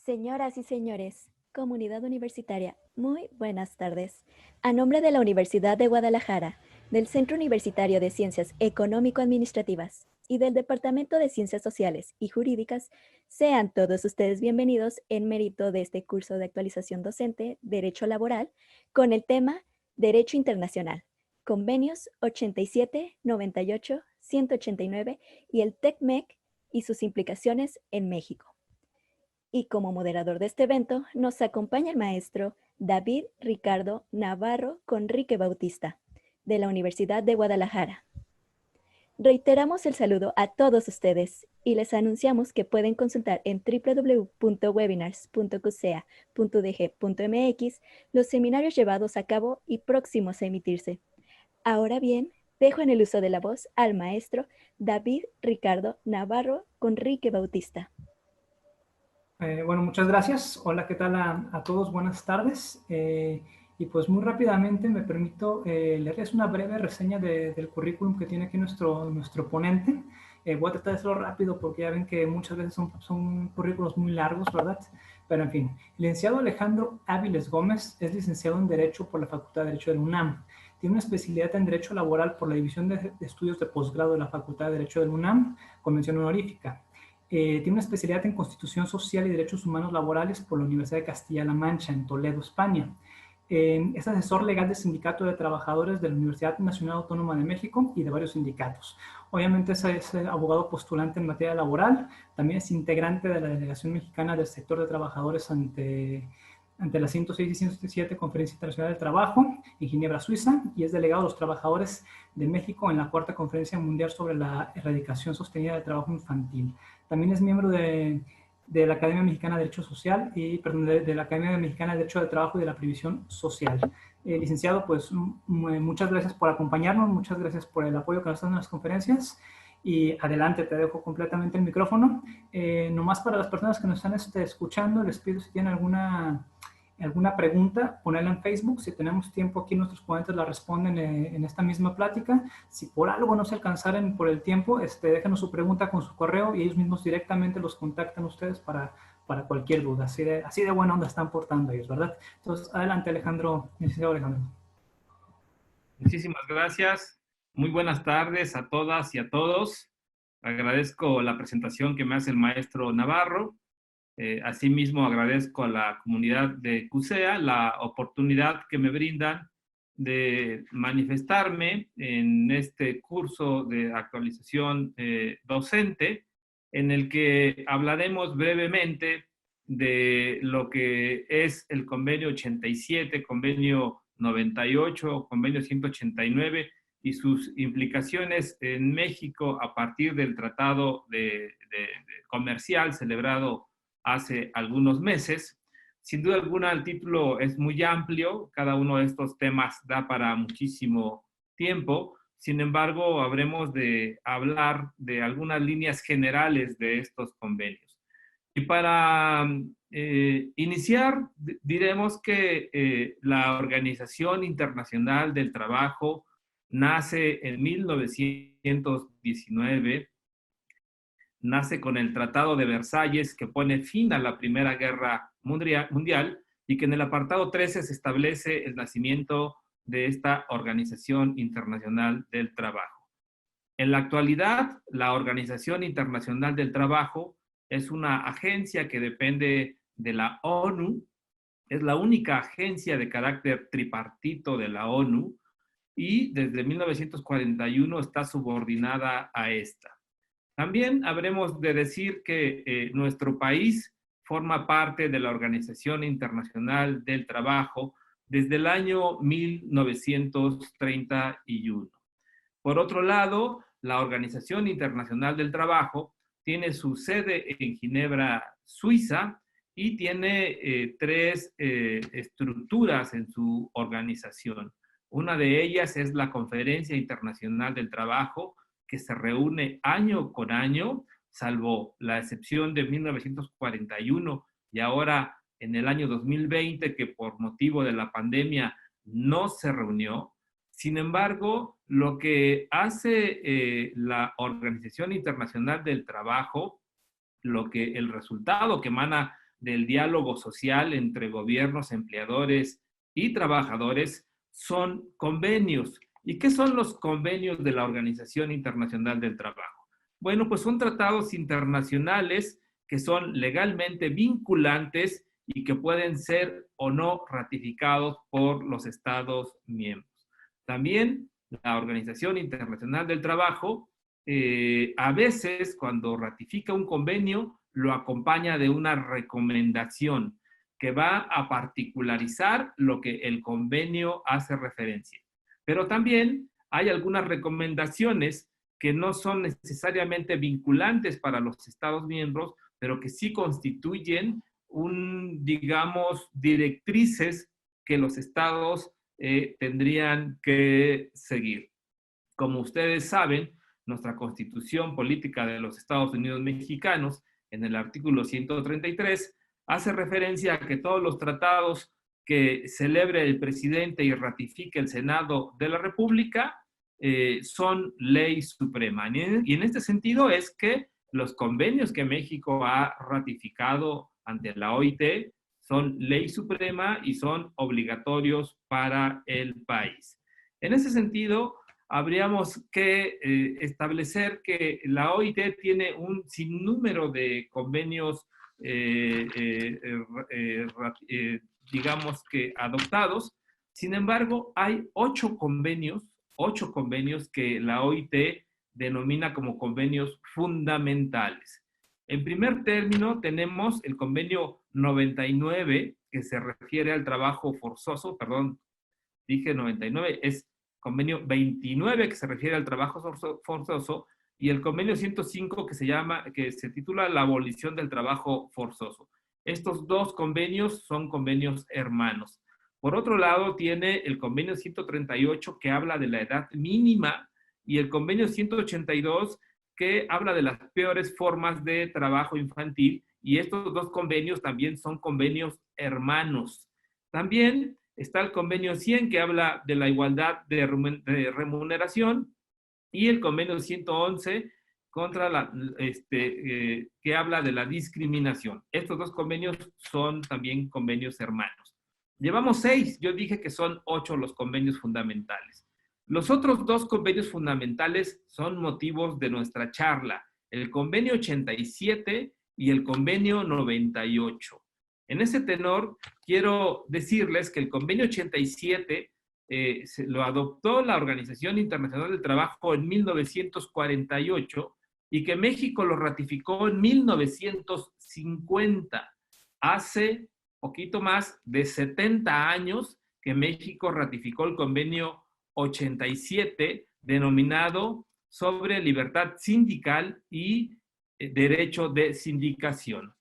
Señoras y señores, comunidad universitaria, muy buenas tardes. A nombre de la Universidad de Guadalajara, del Centro Universitario de Ciencias Económico-Administrativas y del Departamento de Ciencias Sociales y Jurídicas, sean todos ustedes bienvenidos en mérito de este curso de actualización docente Derecho Laboral con el tema Derecho Internacional, Convenios 87, 98, 189 y el TECMEC y sus implicaciones en México. Y como moderador de este evento nos acompaña el maestro David Ricardo Navarro Conrique Bautista, de la Universidad de Guadalajara. Reiteramos el saludo a todos ustedes y les anunciamos que pueden consultar en www.webinars.cusea.dg.mx los seminarios llevados a cabo y próximos a emitirse. Ahora bien, dejo en el uso de la voz al maestro David Ricardo Navarro Conrique Bautista. Bueno, muchas gracias. Hola, ¿qué tal a todos? Buenas tardes. Y pues muy rápidamente me permito leerles una breve reseña del currículum que tiene aquí nuestro ponente. Voy a tratar de hacerlo rápido porque ya ven que muchas veces son currículos muy largos, ¿verdad? Pero en fin, licenciado Alejandro Áviles Gómez es licenciado en Derecho por la Facultad de Derecho de la UNAM. Tiene una especialidad en Derecho Laboral por la División de Estudios de Posgrado de la Facultad de Derecho de la UNAM, con mención honorífica. Tiene una especialidad en Constitución Social y Derechos Humanos Laborales por la Universidad de Castilla-La Mancha, en Toledo, España. Es asesor legal del Sindicato de Trabajadores de la Universidad Nacional Autónoma de México y de varios sindicatos. Obviamente es abogado postulante en materia laboral, también es integrante de la Delegación Mexicana del Sector de Trabajadores ante la 106 y 107 Conferencia Internacional del Trabajo en Ginebra, Suiza, y es delegado de los trabajadores de México en la Cuarta Conferencia Mundial sobre la Erradicación Sostenida del Trabajo Infantil. También es miembro de la Academia Mexicana de Derecho Social y de la Academia Mexicana de Derecho del Trabajo y de la Previsión Social. Licenciado, pues muchas gracias por acompañarnos, muchas gracias por el apoyo que nos dan en las conferencias y adelante, te dejo completamente el micrófono. Nomás para las personas que nos están escuchando, les pido si tienen alguna pregunta, ponerla en Facebook. Si tenemos tiempo aquí, nuestros ponentes la responden en esta misma plática. Si por algo no se alcanzaren por el tiempo, déjenos su pregunta con su correo y ellos mismos directamente los contactan a ustedes para cualquier duda. Así de buena onda están portando ellos, ¿verdad? Entonces, adelante, Alejandro, licenciado Alejandro. Muchísimas gracias. Muy buenas tardes a todas y a todos. Agradezco la presentación que me hace el maestro Navarro. Asimismo, agradezco a la comunidad de CUSEA la oportunidad que me brindan de manifestarme en este curso de actualización docente, en el que hablaremos brevemente de lo que es el convenio 87, convenio 98, convenio 189 y sus implicaciones en México a partir del tratado comercial celebrado hace algunos meses. Sin duda alguna, el título es muy amplio, cada uno de estos temas da para muchísimo tiempo. Sin embargo, habremos de hablar de algunas líneas generales de estos convenios. Y para iniciar, diremos que la Organización Internacional del Trabajo nace en 1919, nace con el Tratado de Versalles, que pone fin a la Primera Guerra Mundial, y que en el apartado 13 se establece el nacimiento de esta Organización Internacional del Trabajo. En la actualidad, la Organización Internacional del Trabajo es una agencia que depende de la ONU, es la única agencia de carácter tripartito de la ONU, y desde 1941 está subordinada a esta. También habremos de decir que nuestro país forma parte de la Organización Internacional del Trabajo desde el año 1931. Por otro lado, la Organización Internacional del Trabajo tiene su sede en Ginebra, Suiza, y tiene tres estructuras en su organización. Una de ellas es la Conferencia Internacional del Trabajo, que se reúne año con año, salvo la excepción de 1941 y ahora en el año 2020, que por motivo de la pandemia no se reunió. Sin embargo, lo que hace la Organización Internacional del Trabajo, el resultado que emana del diálogo social entre gobiernos, empleadores y trabajadores son convenios. ¿Y qué son los convenios de la Organización Internacional del Trabajo? Bueno, pues son tratados internacionales que son legalmente vinculantes y que pueden ser o no ratificados por los Estados miembros. También la Organización Internacional del Trabajo, a veces cuando ratifica un convenio, lo acompaña de una recomendación que va a particularizar lo que el convenio hace referencia. Pero también hay algunas recomendaciones que no son necesariamente vinculantes para los Estados miembros, pero que sí constituyen digamos, directrices que los Estados tendrían que seguir. Como ustedes saben, nuestra Constitución Política de los Estados Unidos Mexicanos, en el artículo 133, hace referencia a que todos los tratados que celebre el presidente y ratifique el Senado de la República son ley suprema. Y en este sentido es que los convenios que México ha ratificado ante la OIT son ley suprema y son obligatorios para el país. En ese sentido, habríamos que establecer que la OIT tiene un sinnúmero de convenios, digamos que adoptados. Sin embargo, hay 8 convenios que la OIT denomina como convenios fundamentales. En primer término, tenemos el convenio 99, que se refiere al trabajo forzoso, perdón, dije 99, es convenio 29, que se refiere al trabajo forzoso, y el convenio 105, que se titula La abolición del trabajo forzoso. Estos dos convenios son convenios hermanos. Por otro lado, tiene el convenio 138, que habla de la edad mínima, y el convenio 182, que habla de las peores formas de trabajo infantil, y estos dos convenios también son convenios hermanos. También está el convenio 100, que habla de la igualdad de remuneración, y el convenio 111, que habla de la discriminación. Estos dos convenios son también convenios hermanos. Llevamos 6, yo dije que son 8 los convenios fundamentales. Los otros 2 convenios fundamentales son motivos de nuestra charla, el convenio 87 y el convenio 98. En ese tenor, quiero decirles que el convenio 87 lo adoptó la Organización Internacional del Trabajo en 1948 y que México lo ratificó en 1950. Hace poquito más de 70 años que México ratificó el convenio 87, denominado sobre libertad sindical y derecho de sindicación.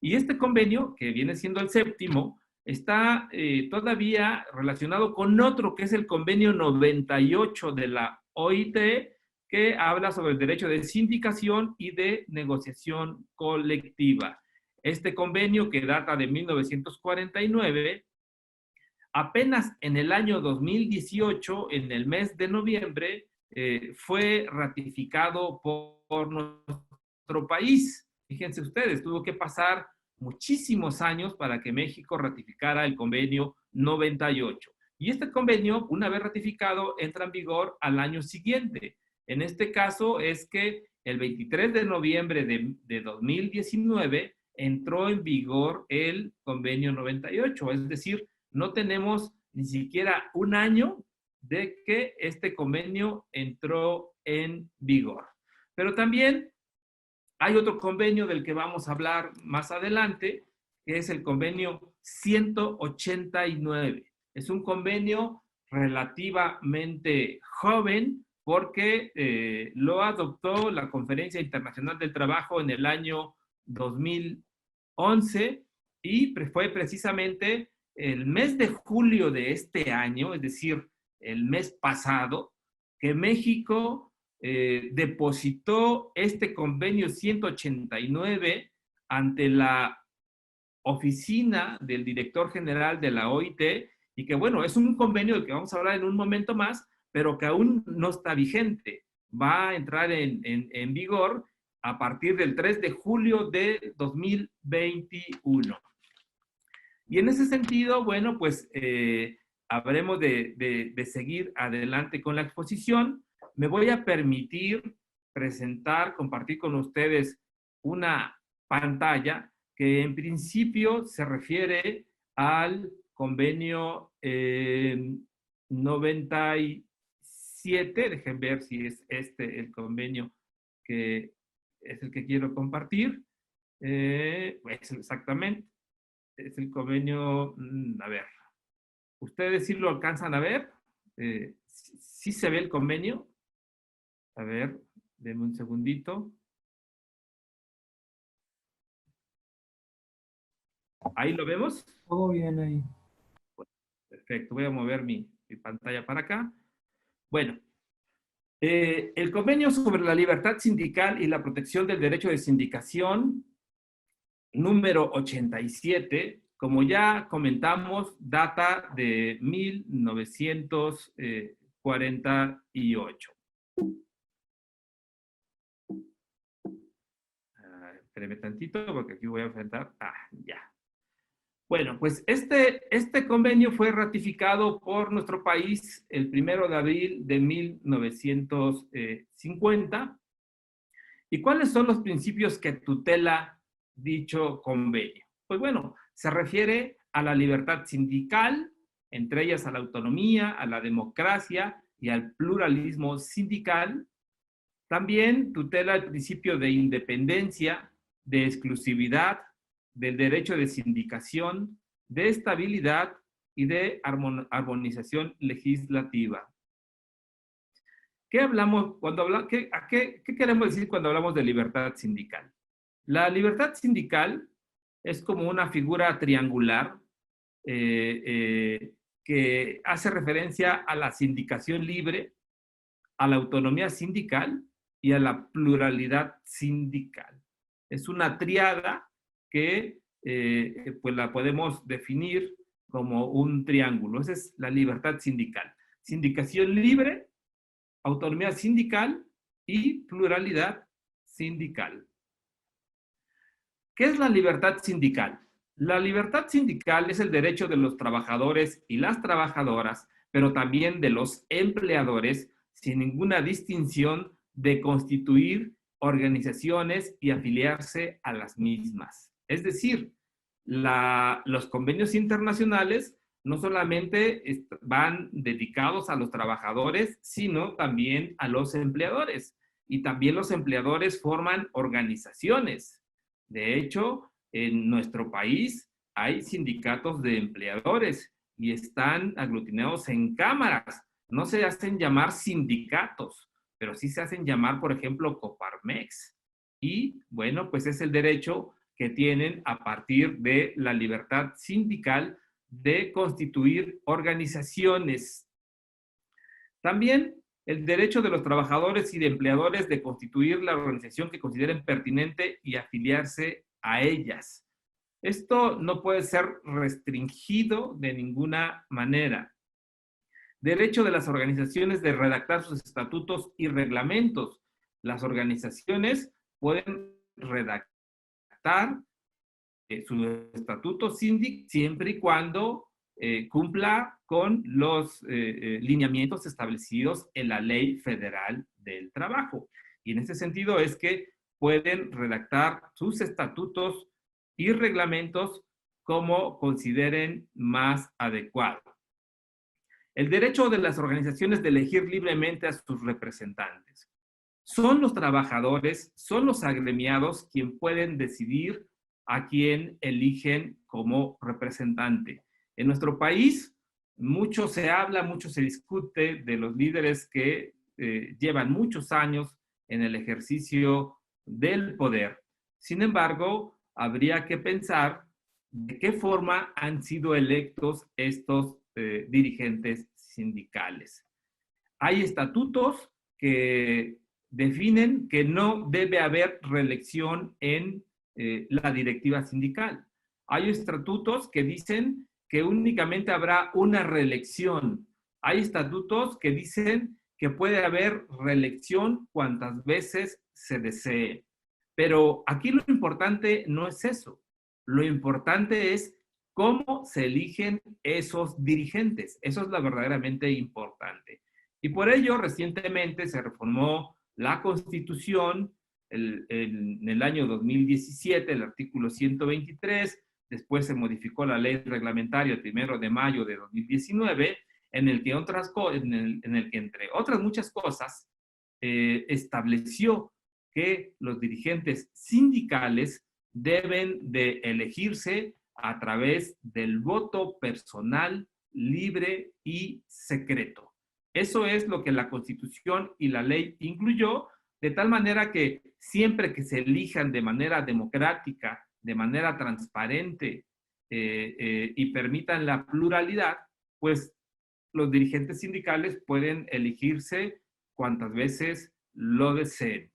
Y este convenio, que viene siendo el 7º, está todavía relacionado con otro, que es el convenio 98 de la OIT, que habla sobre el derecho de sindicación y de negociación colectiva. Este convenio, que data de 1949, apenas en el año 2018, en el mes de noviembre, fue ratificado por nuestro país. Fíjense ustedes, tuvo que pasar muchísimos años para que México ratificara el convenio 98. Y este convenio, una vez ratificado, entra en vigor al año siguiente. En este caso es que el 23 de noviembre de 2019 entró en vigor el convenio 98, es decir, no tenemos ni siquiera un año de que este convenio entró en vigor. Pero también hay otro convenio del que vamos a hablar más adelante, que es el convenio 189. Es un convenio relativamente joven porque lo adoptó la Conferencia Internacional del Trabajo en el año 2011 y fue precisamente el mes de julio de este año, es decir, el mes pasado, que México depositó este convenio 189 ante la oficina del director general de la OIT, y que bueno, es un convenio del que vamos a hablar en un momento más, pero que aún no está vigente. Va a entrar en vigor a partir del 3 de julio de 2021. Y en ese sentido, bueno, pues habremos de seguir adelante con la exposición. Me voy a permitir presentar, compartir con ustedes una pantalla que en principio se refiere al convenio 97. Dejen ver si es este el convenio que es el que quiero compartir. Pues exactamente. Es el convenio, a ver, ¿ustedes sí lo alcanzan a ver? ¿Sí se ve el convenio? A ver, denme un segundito. ¿Ahí lo vemos? Todo bien ahí. Perfecto, voy a mover mi pantalla para acá. Bueno, el convenio sobre la libertad sindical y la protección del derecho de sindicación, número 87, como ya comentamos, data de 1948. Espéreme tantito porque aquí voy a enfrentar. Ya. Bueno, pues este convenio fue ratificado por nuestro país el 1 de abril de 1950. ¿Y cuáles son los principios que tutela dicho convenio? Pues bueno, se refiere a la libertad sindical, entre ellas a la autonomía, a la democracia y al pluralismo sindical. También tutela el principio de independencia, de exclusividad, del derecho de sindicación, de estabilidad y de armonización legislativa. ¿Qué hablamos cuando hablamos? ¿Qué queremos decir cuando hablamos de libertad sindical? La libertad sindical es como una figura triangular que hace referencia a la sindicación libre, a la autonomía sindical y a la pluralidad sindical. Es una triada que pues la podemos definir como un triángulo. Esa es la libertad sindical. Sindicación libre, autonomía sindical y pluralidad sindical. ¿Qué es la libertad sindical? La libertad sindical es el derecho de los trabajadores y las trabajadoras, pero también de los empleadores, sin ninguna distinción, de constituir organizaciones y afiliarse a las mismas. Es decir, los convenios internacionales no solamente van dedicados a los trabajadores, sino también a los empleadores. Y también los empleadores forman organizaciones. De hecho, en nuestro país hay sindicatos de empleadores y están aglutinados en cámaras. No se hacen llamar sindicatos, pero sí se hacen llamar, por ejemplo, Coparmex. Y, bueno, pues es el derecho que tienen a partir de la libertad sindical de constituir organizaciones. También el derecho de los trabajadores y de empleadores de constituir la organización que consideren pertinente y afiliarse a ellas. Esto no puede ser restringido de ninguna manera. Derecho de las organizaciones de redactar sus estatutos y reglamentos. Las organizaciones pueden redactar su estatuto siempre y cuando cumpla con los lineamientos establecidos en la Ley Federal del Trabajo. Y en ese sentido es que pueden redactar sus estatutos y reglamentos como consideren más adecuado. El derecho de las organizaciones de elegir libremente a sus representantes. Son los trabajadores, son los agremiados quienes pueden decidir a quién eligen como representante. En nuestro país, mucho se habla, mucho se discute de los líderes que llevan muchos años en el ejercicio del poder. Sin embargo, habría que pensar de qué forma han sido electos estos dirigentes sindicales. Hay estatutos que definen que no debe haber reelección en la directiva sindical. Hay estatutos que dicen que únicamente habrá una reelección. Hay estatutos que dicen que puede haber reelección cuantas veces se desee. Pero aquí lo importante no es eso. Lo importante es cómo se eligen esos dirigentes. Eso es lo verdaderamente importante. Y por ello, recientemente se reformó la Constitución en el año 2017, el artículo 123, después se modificó la ley reglamentaria el 1 de mayo de 2019, en el que, entre otras muchas cosas, estableció que los dirigentes sindicales deben de elegirse a través del voto personal, libre y secreto. Eso es lo que la Constitución y la ley incluyó, de tal manera que siempre que se elijan de manera democrática, de manera transparente y permitan la pluralidad, pues los dirigentes sindicales pueden elegirse cuantas veces lo deseen.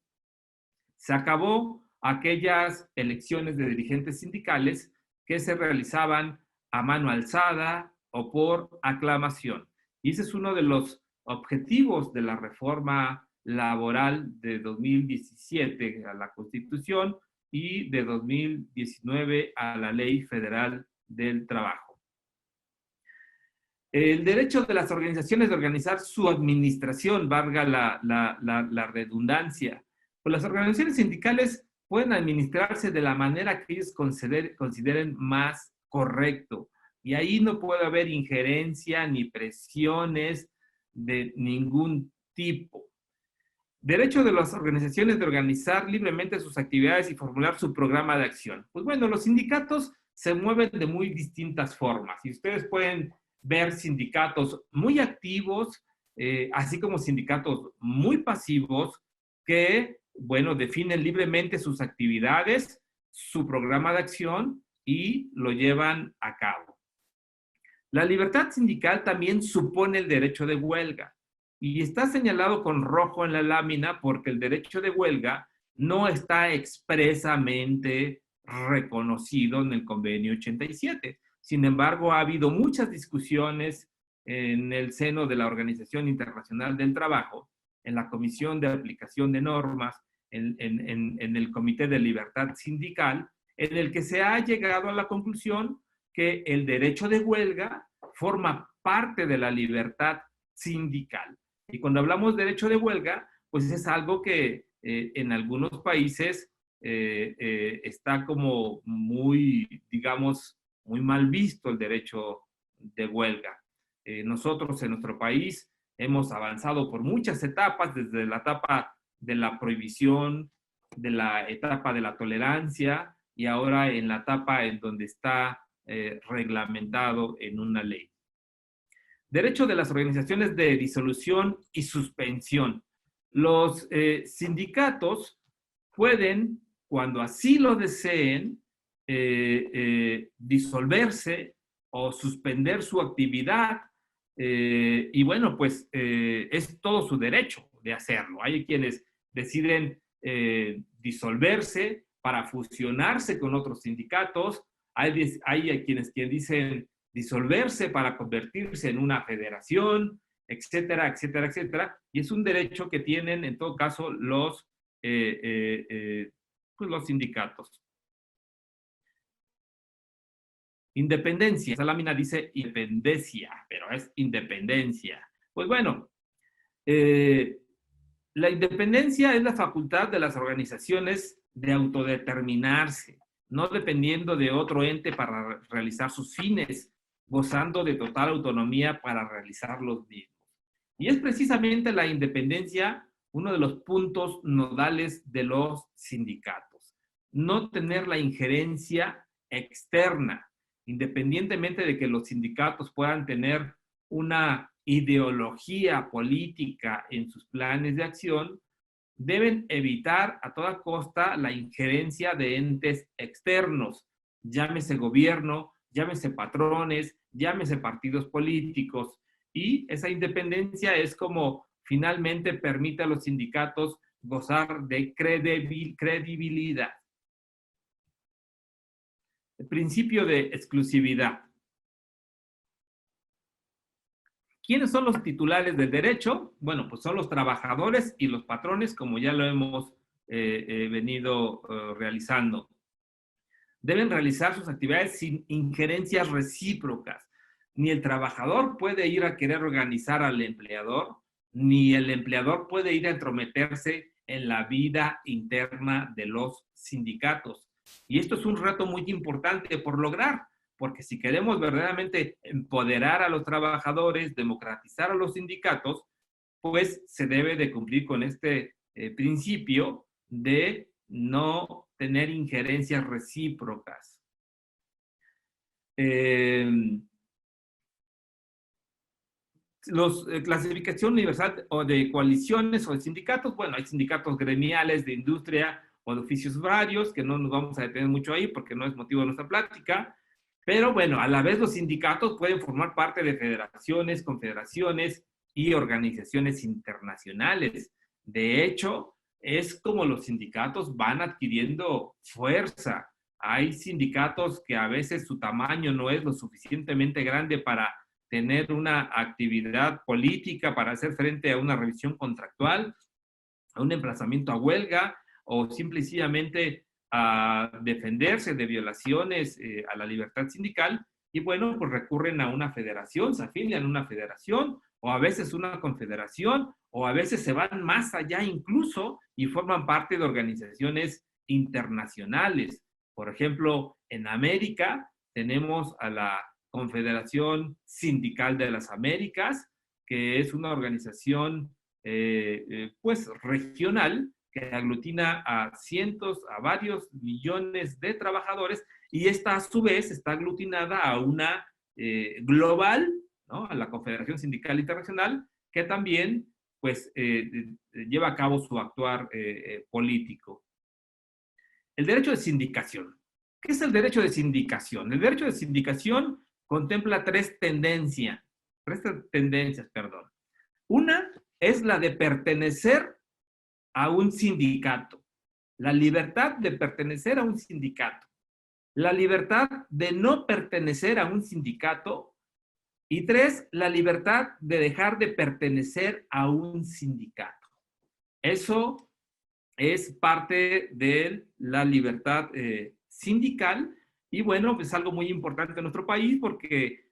Se acabó aquellas elecciones de dirigentes sindicales que se realizaban a mano alzada o por aclamación. Y ese es uno de los objetivos de la reforma laboral de 2017 a la Constitución y de 2019 a la Ley Federal del Trabajo. El derecho de las organizaciones de organizar su administración, valga la redundancia. Pues las organizaciones sindicales pueden administrarse de la manera que ellos consideren más correcto. Y ahí no puede haber injerencia ni presiones de ningún tipo. Derecho de las organizaciones de organizar libremente sus actividades y formular su programa de acción. Pues bueno, los sindicatos se mueven de muy distintas formas. Y ustedes pueden ver sindicatos muy activos, así como sindicatos muy pasivos que, bueno, definen libremente sus actividades, su programa de acción y lo llevan a cabo. La libertad sindical también supone el derecho de huelga y está señalado con rojo en la lámina porque el derecho de huelga no está expresamente reconocido en el Convenio 87. Sin embargo, ha habido muchas discusiones en el seno de la Organización Internacional del Trabajo, en la Comisión de Aplicación de Normas, en el Comité de Libertad Sindical, en el que se ha llegado a la conclusión que el derecho de huelga forma parte de la libertad sindical. Y cuando hablamos de derecho de huelga, pues es algo que en algunos países está como muy, digamos, muy mal visto el derecho de huelga. Nosotros en nuestro país hemos avanzado por muchas etapas, desde la etapa de la prohibición, de la etapa de la tolerancia y ahora en la etapa en donde está reglamentado en una ley. Derecho de las organizaciones de disolución y suspensión. Los sindicatos pueden, cuando así lo deseen, disolverse o suspender su actividad y bueno, pues es todo su derecho de hacerlo. Hay quienes deciden disolverse para fusionarse con otros sindicatos, hay quienes dicen disolverse para convertirse en una federación, etcétera, etcétera, etcétera, y es un derecho que tienen en todo caso los sindicatos. Independencia. Esa lámina dice independencia, pero es independencia. Pues bueno, la independencia es la facultad de las organizaciones de autodeterminarse, no dependiendo de otro ente para realizar sus fines, gozando de total autonomía para realizar los mismos. Y es precisamente la independencia uno de los puntos nodales de los sindicatos. No tener la injerencia externa, independientemente de que los sindicatos puedan tener una ideología política en sus planes de acción, deben evitar a toda costa la injerencia de entes externos, llámese gobierno, llámese patrones, llámese partidos políticos, y esa independencia es como finalmente permite a los sindicatos gozar de credibilidad. El principio de exclusividad. ¿Quiénes son los titulares del derecho? Bueno, pues son los trabajadores y los patrones, como ya lo hemos venido realizando. Deben realizar sus actividades sin injerencias recíprocas. Ni el trabajador puede ir a querer organizar al empleador, ni el empleador puede ir a entrometerse en la vida interna de los sindicatos. Y esto es un reto muy importante por lograr, porque si queremos verdaderamente empoderar a los trabajadores, democratizar a los sindicatos, pues se debe de cumplir con este principio de no tener injerencias recíprocas. Clasificación universal o de coaliciones o de sindicatos, bueno, hay sindicatos gremiales de industria o de oficios varios, que no nos vamos a detener mucho ahí porque no es motivo de nuestra plática, pero bueno, a la vez los sindicatos pueden formar parte de federaciones, confederaciones y organizaciones internacionales. De hecho, es como los sindicatos van adquiriendo fuerza. Hay sindicatos que a veces su tamaño no es lo suficientemente grande para tener una actividad política, para hacer frente a una revisión contractual, a un emplazamiento a huelga, o simplemente a defenderse de violaciones a la libertad sindical, y bueno, pues recurren a una federación, se afilian a una federación, o a veces una confederación, o a veces se van más allá incluso y forman parte de organizaciones internacionales. Por ejemplo, en América tenemos a la Confederación Sindical de las Américas, que es una organización pues regional que aglutina a varios millones de trabajadores, y esta a su vez está aglutinada a una global, ¿no? A la Confederación Sindical Internacional, que también pues lleva a cabo su actuar político. El derecho de sindicación. ¿Qué es el derecho de sindicación? El derecho de sindicación contempla tres tendencias. Una es la de pertenecer a un sindicato. La libertad de pertenecer a un sindicato. La libertad de no pertenecer a un sindicato. Y tres, la libertad de dejar de pertenecer a un sindicato. Eso es parte de la libertad sindical, y bueno, es algo muy importante en nuestro país porque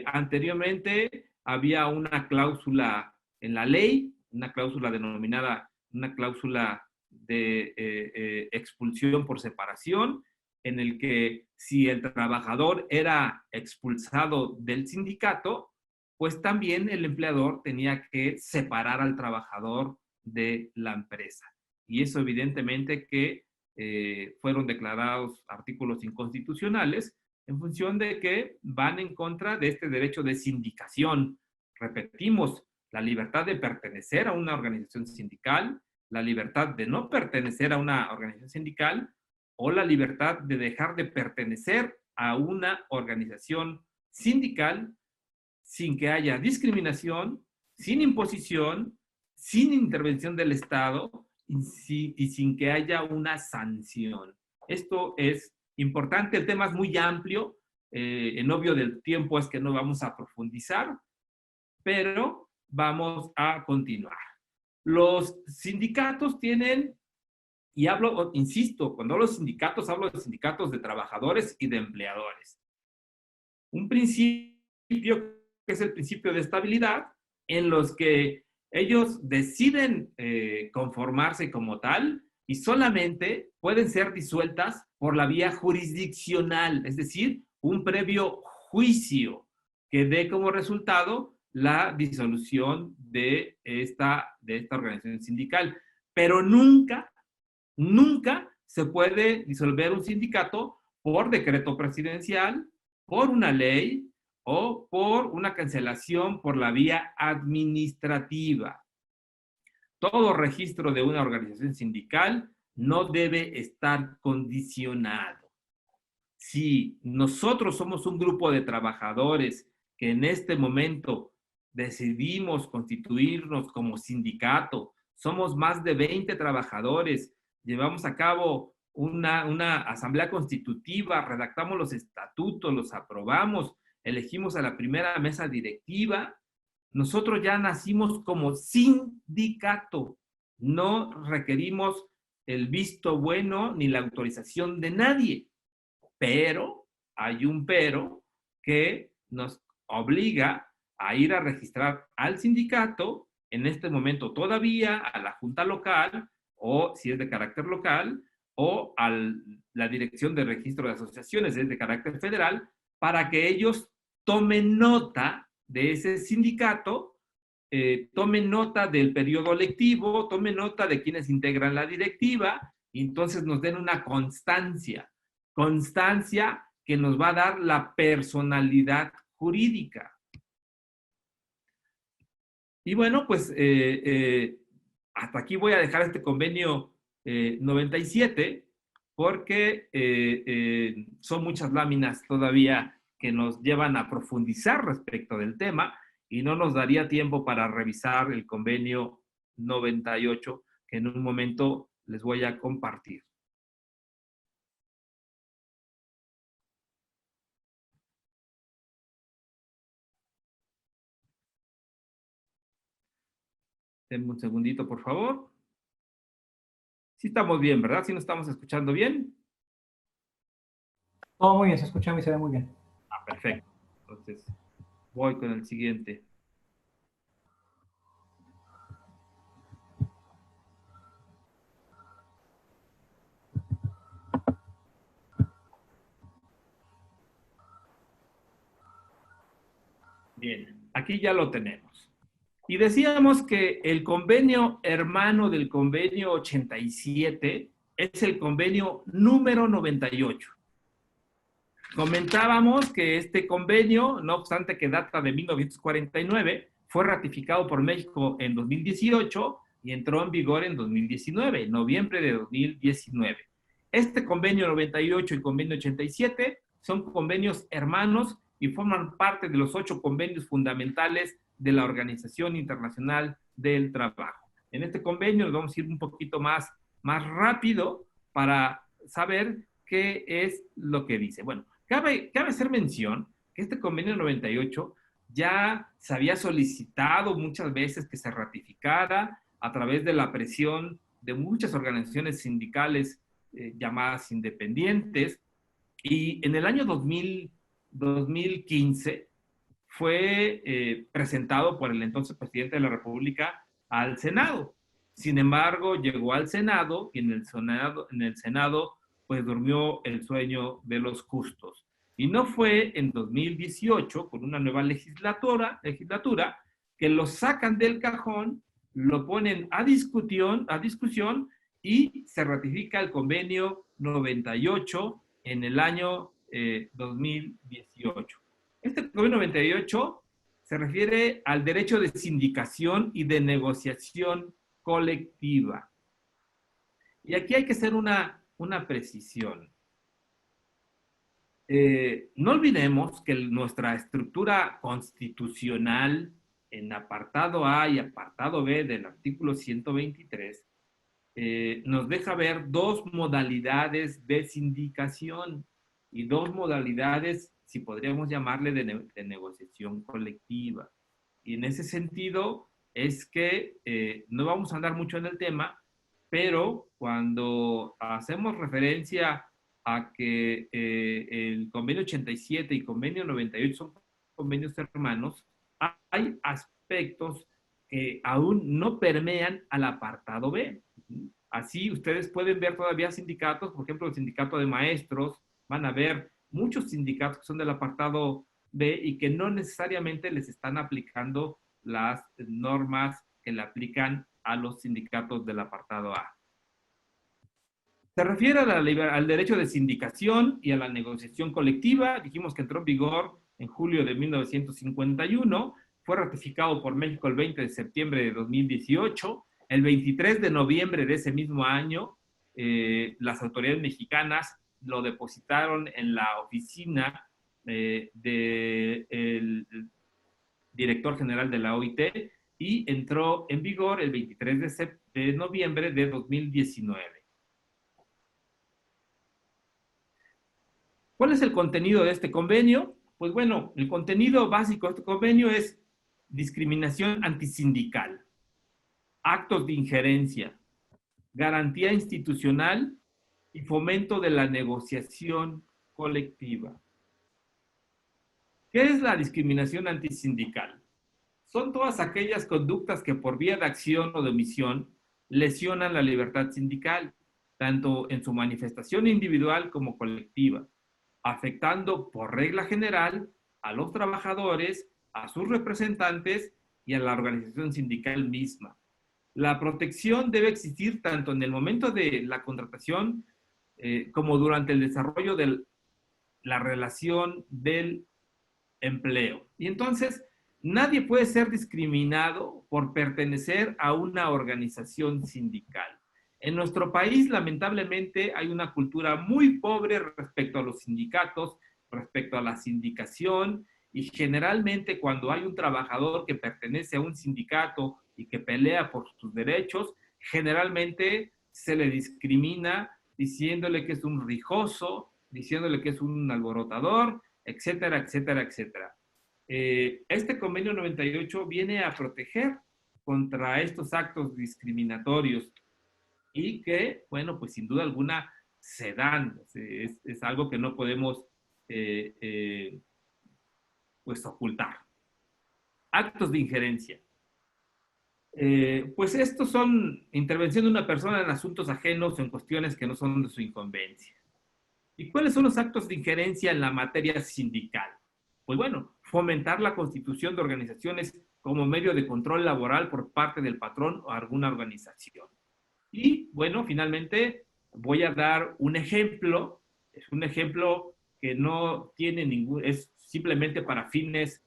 anteriormente había una cláusula en la ley, una cláusula denominada una cláusula de expulsión por separación, en el que si el trabajador era expulsado del sindicato, pues también el empleador tenía que separar al trabajador de la empresa. Y eso evidentemente que fueron declarados artículos inconstitucionales en función de que van en contra de este derecho de sindicación. Repetimos, la libertad de pertenecer a una organización sindical, la libertad de no pertenecer a una organización sindical, o la libertad de dejar de pertenecer a una organización sindical sin que haya discriminación, sin imposición, sin intervención del Estado y sin que haya una sanción. Esto es importante, el tema es muy amplio, en obvio del tiempo es que no vamos a profundizar, pero vamos a continuar. Los sindicatos tienen, y hablo, insisto, cuando hablo de sindicatos, hablo de sindicatos de trabajadores y de empleadores. Un principio que es el principio de estabilidad, en los que ellos deciden conformarse como tal y solamente pueden ser disueltas por la vía jurisdiccional, es decir, un previo juicio que dé como resultado la disolución de esta organización sindical. Pero nunca se puede disolver un sindicato por decreto presidencial, por una ley o por una cancelación por la vía administrativa. Todo registro de una organización sindical no debe estar condicionado. Si nosotros somos un grupo de trabajadores que en este momento decidimos constituirnos como sindicato, somos más de 20 trabajadores, llevamos a cabo una asamblea constitutiva, redactamos los estatutos, los aprobamos, elegimos a la primera mesa directiva, nosotros ya nacimos como sindicato, no requerimos el visto bueno ni la autorización de nadie. Pero, hay un pero que nos obliga a ir a registrar al sindicato, en este momento todavía a la junta local, o si es de carácter local, o a la Dirección de Registro de Asociaciones, es de carácter federal, para que ellos tomen nota de ese sindicato, tomen nota del periodo lectivo, tomen nota de quienes integran la directiva, y entonces nos den una constancia que nos va a dar la personalidad jurídica. Y bueno, pues hasta aquí voy a dejar este convenio 97, porque son muchas láminas todavía que nos llevan a profundizar respecto del tema, y no nos daría tiempo para revisar el convenio 98, que en un momento les voy a compartir. Denme un segundito, por favor. Sí estamos bien, ¿verdad? Sí nos estamos escuchando bien. Todo muy bien, se escucha y se ve muy bien. Ah, perfecto. Entonces, voy con el siguiente. Bien, aquí ya lo tenemos. Y decíamos que el convenio hermano del convenio 87 es el convenio número 98. Comentábamos que este convenio, no obstante que data de 1949, fue ratificado por México en 2018 y entró en vigor en 2019, en noviembre de 2019. Este convenio 98 y convenio 87 son convenios hermanos y forman parte de los 8 convenios fundamentales de la Organización Internacional del Trabajo. En este convenio nos vamos a ir un poquito más rápido para saber qué es lo que dice. Bueno, cabe hacer mención que este convenio 98 ya se había solicitado muchas veces que se ratificara a través de la presión de muchas organizaciones sindicales llamadas independientes, y en el año 2015 fue presentado por el entonces presidente de la República al Senado. Sin embargo, llegó al Senado y en el Senado pues durmió el sueño de los justos. Y no fue en 2018, con una nueva legislatura, que lo sacan del cajón, lo ponen a discusión y se ratifica el convenio 98 en el año 2018. Este convenio 98 se refiere al derecho de sindicación y de negociación colectiva. Y aquí hay que hacer una precisión. No olvidemos que nuestra estructura constitucional en apartado A y apartado B del artículo 123 nos deja ver 2 modalidades de sindicación y 2 modalidades, si podríamos llamarle, de negociación colectiva. Y en ese sentido es que no vamos a andar mucho en el tema, pero cuando hacemos referencia a que el convenio 87 y convenio 98 son convenios hermanos, hay aspectos que aún no permean al apartado B. Así ustedes pueden ver todavía sindicatos, por ejemplo, el sindicato de maestros, van a ver muchos sindicatos que son del apartado B y que no necesariamente les están aplicando las normas que le aplican a los sindicatos del apartado A. Se refiere al derecho de sindicación y a la negociación colectiva. Dijimos que entró en vigor en julio de 1951, fue ratificado por México el 20 de septiembre de 2018. El 23 de noviembre de ese mismo año, las autoridades mexicanas lo depositaron en la oficina del director general de la OIT y entró en vigor el 23 de noviembre de 2019. ¿Cuál es el contenido de este convenio? Pues bueno, el contenido básico de este convenio es discriminación antisindical, actos de injerencia, garantía institucional y fomento de la negociación colectiva. ¿Qué es la discriminación antisindical? Son todas aquellas conductas que por vía de acción o de omisión lesionan la libertad sindical, tanto en su manifestación individual como colectiva, afectando por regla general a los trabajadores, a sus representantes y a la organización sindical misma. La protección debe existir tanto en el momento de la contratación como durante el desarrollo de la relación del empleo. Y entonces, nadie puede ser discriminado por pertenecer a una organización sindical. En nuestro país, lamentablemente, hay una cultura muy pobre respecto a los sindicatos, respecto a la sindicación, y generalmente cuando hay un trabajador que pertenece a un sindicato y que pelea por sus derechos, generalmente se le discrimina diciéndole que es un rijoso, diciéndole que es un alborotador, etcétera, etcétera, etcétera. Este convenio 98 viene a proteger contra estos actos discriminatorios y que, bueno, pues sin duda alguna se dan. Es algo que no podemos pues ocultar. Actos de injerencia. Pues estos son intervención de una persona en asuntos ajenos o en cuestiones que no son de su incumbencia. ¿Y cuáles son los actos de injerencia en la materia sindical? Pues bueno, fomentar la constitución de organizaciones como medio de control laboral por parte del patrón o alguna organización. Y bueno, finalmente voy a dar un ejemplo, es un ejemplo que no tiene ningún, es simplemente para fines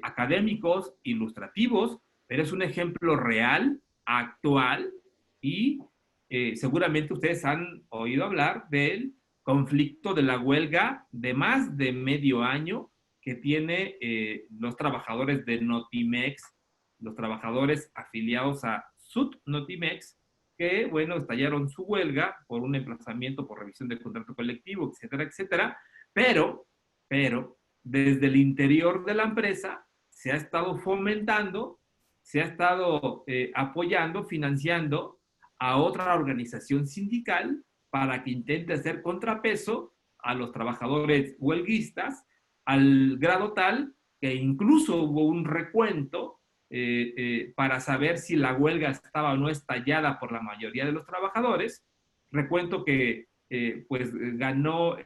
académicos, ilustrativos, pero es un ejemplo real, actual, y seguramente ustedes han oído hablar del conflicto de la huelga de más de medio año que tiene los trabajadores de Notimex, los trabajadores afiliados a Sud Notimex, que, bueno, estallaron su huelga por un emplazamiento, por revisión del contrato colectivo, etcétera, etcétera, pero, desde el interior de la empresa se ha estado fomentando, se ha estado apoyando, financiando a otra organización sindical para que intente hacer contrapeso a los trabajadores huelguistas, al grado tal que incluso hubo un recuento para saber si la huelga estaba o no estallada por la mayoría de los trabajadores, recuento que pues ganó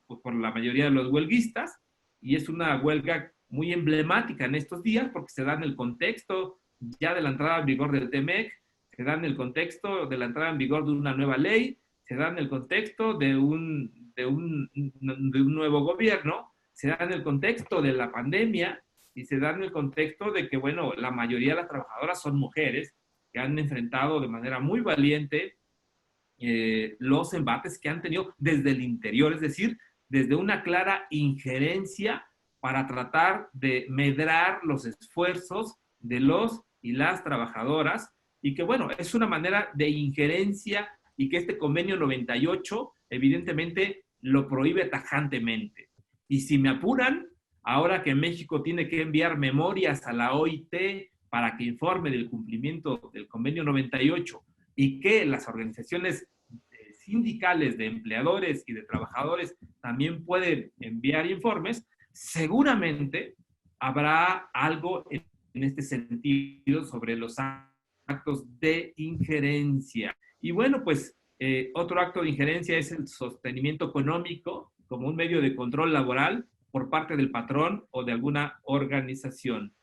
pues, por la mayoría de los huelguistas, y es una huelga muy emblemática en estos días porque se da en el contexto ya de la entrada en vigor del TEMEC, se da en el contexto de la entrada en vigor de una nueva ley, se da en el contexto de un nuevo gobierno, se da en el contexto de la pandemia y se da en el contexto de que, bueno, la mayoría de las trabajadoras son mujeres que han enfrentado de manera muy valiente los embates que han tenido desde el interior, es decir, desde una clara injerencia para tratar de medrar los esfuerzos de los y las trabajadoras, y que, bueno, es una manera de injerencia y que este convenio 98 evidentemente lo prohíbe tajantemente. Y si me apuran, ahora que México tiene que enviar memorias a la OIT para que informe del cumplimiento del convenio 98 y que las organizaciones sindicales de empleadores y de trabajadores también pueden enviar informes, seguramente habrá algo en este sentido sobre los actos de injerencia. Y bueno, pues otro acto de injerencia es el sostenimiento económico como un medio de control laboral por parte del patrón o de alguna organización.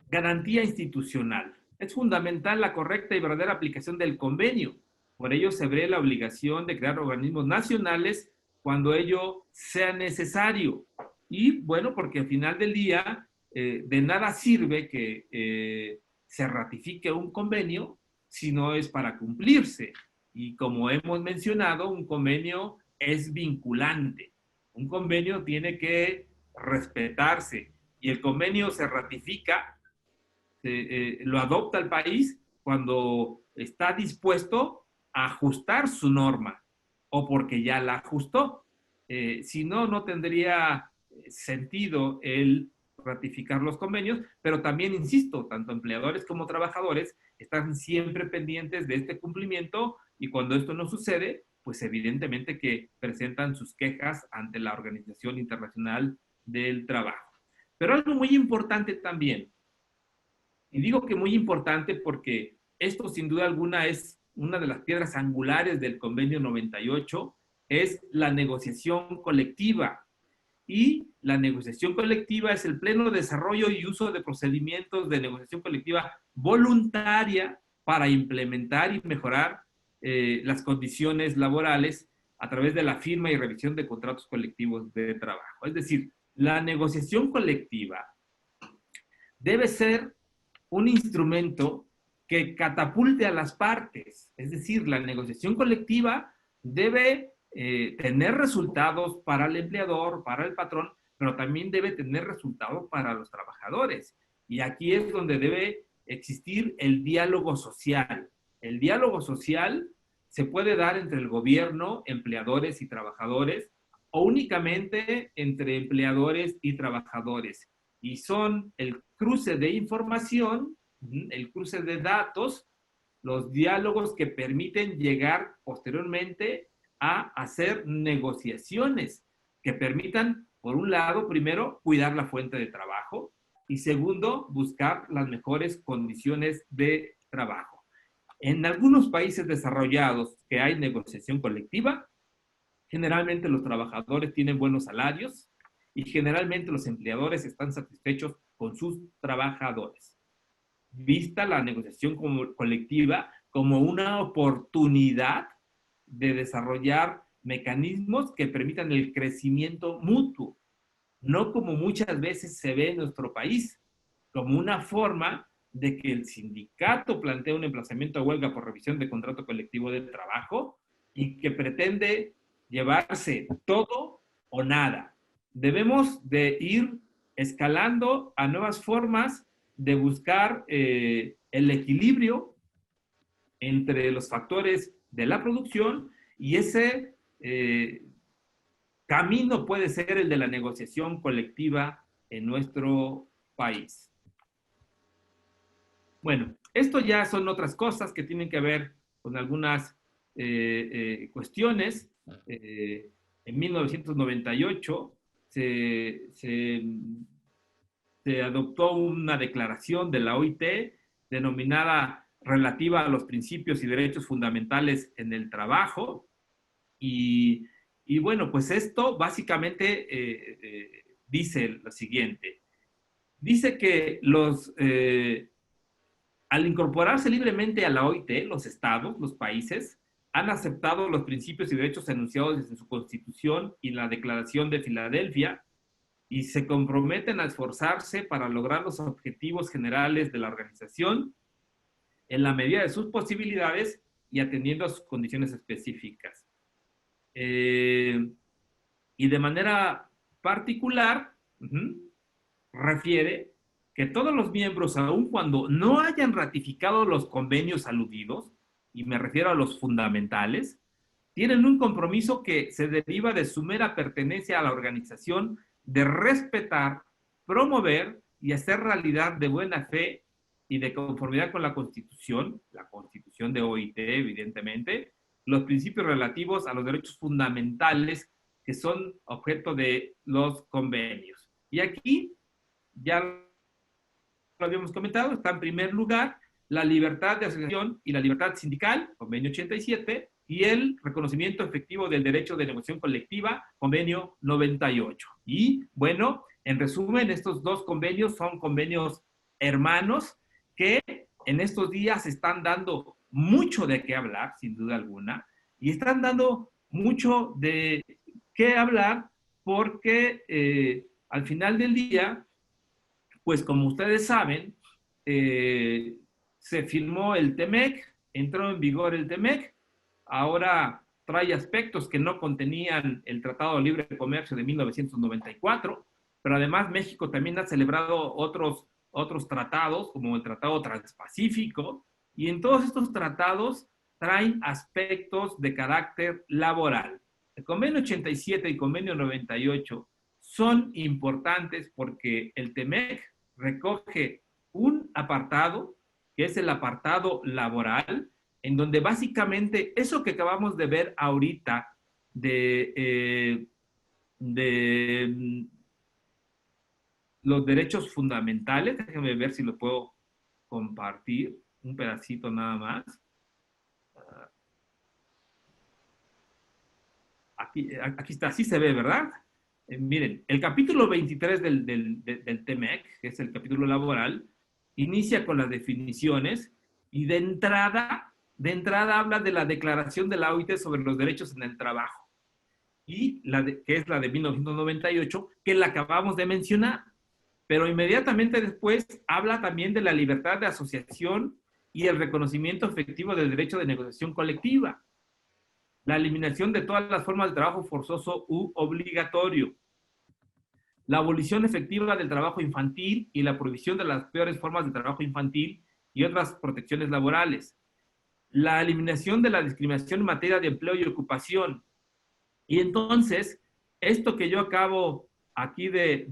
Garantía institucional. Es fundamental la correcta y verdadera aplicación del convenio. Por ello se ve la obligación de crear organismos nacionales cuando ello sea necesario. Y bueno, porque al final del día de nada sirve que se ratifique un convenio si no es para cumplirse. Y como hemos mencionado, un convenio es vinculante. Un convenio tiene que respetarse y el convenio se ratifica, lo adopta el país cuando está dispuesto a ajustar su norma o porque ya la ajustó. Si no, no tendría sentido el ratificar los convenios, pero también, insisto, tanto empleadores como trabajadores están siempre pendientes de este cumplimiento y cuando esto no sucede, pues evidentemente que presentan sus quejas ante la Organización Internacional del Trabajo. Pero algo muy importante también, y digo que muy importante porque esto sin duda alguna es una de las piedras angulares del convenio 98, es la negociación colectiva. Y la negociación colectiva es el pleno desarrollo y uso de procedimientos de negociación colectiva voluntaria para implementar y mejorar las condiciones laborales a través de la firma y revisión de contratos colectivos de trabajo. Es decir, la negociación colectiva debe ser un instrumento que catapulte a las partes. Es decir, la negociación colectiva debe tener resultados para el empleador, para el patrón, pero también debe tener resultados para los trabajadores. Y aquí es donde debe existir el diálogo social. El diálogo social se puede dar entre el gobierno, empleadores y trabajadores, o únicamente entre empleadores y trabajadores. Y son el cruce de información, el cruce de datos, los diálogos que permiten llegar posteriormente a hacer negociaciones que permitan, por un lado, primero, cuidar la fuente de trabajo y segundo, buscar las mejores condiciones de trabajo. En algunos países desarrollados que hay negociación colectiva, generalmente los trabajadores tienen buenos salarios y generalmente los empleadores están satisfechos con sus trabajadores. Vista la negociación colectiva como una oportunidad de desarrollar mecanismos que permitan el crecimiento mutuo, no como muchas veces se ve en nuestro país, como una forma de que el sindicato plantea un emplazamiento a huelga por revisión de contrato colectivo de trabajo y que pretende llevarse todo o nada. Debemos de ir escalando a nuevas formas de buscar el equilibrio entre los factores de la producción y ese camino puede ser el de la negociación colectiva en nuestro país. Bueno, esto ya son otras cosas que tienen que ver con algunas cuestiones. En 1998 se adoptó una declaración de la OIT denominada relativa a los principios y derechos fundamentales en el trabajo. Y bueno, pues esto básicamente dice lo siguiente. Dice que al incorporarse libremente a la OIT, los estados, los países, han aceptado los principios y derechos enunciados en su Constitución y la Declaración de Filadelfia y se comprometen a esforzarse para lograr los objetivos generales de la organización en la medida de sus posibilidades y atendiendo a sus condiciones específicas. Y de manera particular, refiere que todos los miembros, aun cuando no hayan ratificado los convenios aludidos, y me refiero a los fundamentales, tienen un compromiso que se deriva de su mera pertenencia a la organización de respetar, promover y hacer realidad de buena fe y de conformidad con la Constitución de OIT, evidentemente, los principios relativos a los derechos fundamentales que son objeto de los convenios. Y aquí, ya lo habíamos comentado, está en primer lugar la libertad de asociación y la libertad sindical, convenio 87, y el reconocimiento efectivo del derecho de negociación colectiva, convenio 98. Y bueno, en resumen, estos dos convenios son convenios hermanos que en estos días están dando mucho de qué hablar, sin duda alguna, y están dando mucho de qué hablar porque al final del día, pues como ustedes saben, se firmó el TEMEC, entró en vigor el TEMEC, ahora trae aspectos que no contenían el Tratado de Libre Comercio de 1994, pero además México también ha celebrado otros tratados, como el Tratado Transpacífico, y en todos estos tratados traen aspectos de carácter laboral. El convenio 87 y el convenio 98 son importantes porque el TEMEC recoge un apartado, que es el apartado laboral, en donde básicamente eso que acabamos de ver ahorita de los derechos fundamentales, déjenme ver si lo puedo compartir, un pedacito nada más. Aquí está, así se ve, ¿verdad? Miren, el capítulo 23 del TEMEC, que es el capítulo laboral, inicia con las definiciones y de entrada habla de la declaración de la OIT sobre los derechos en el trabajo, y que es la de 1998, que la acabamos de mencionar, pero inmediatamente después habla también de la libertad de asociación y el reconocimiento efectivo del derecho de negociación colectiva, la eliminación de todas las formas de trabajo forzoso u obligatorio, la abolición efectiva del trabajo infantil y la prohibición de las peores formas de trabajo infantil y otras protecciones laborales, la eliminación de la discriminación en materia de empleo y ocupación. Y entonces, esto que yo acabo aquí de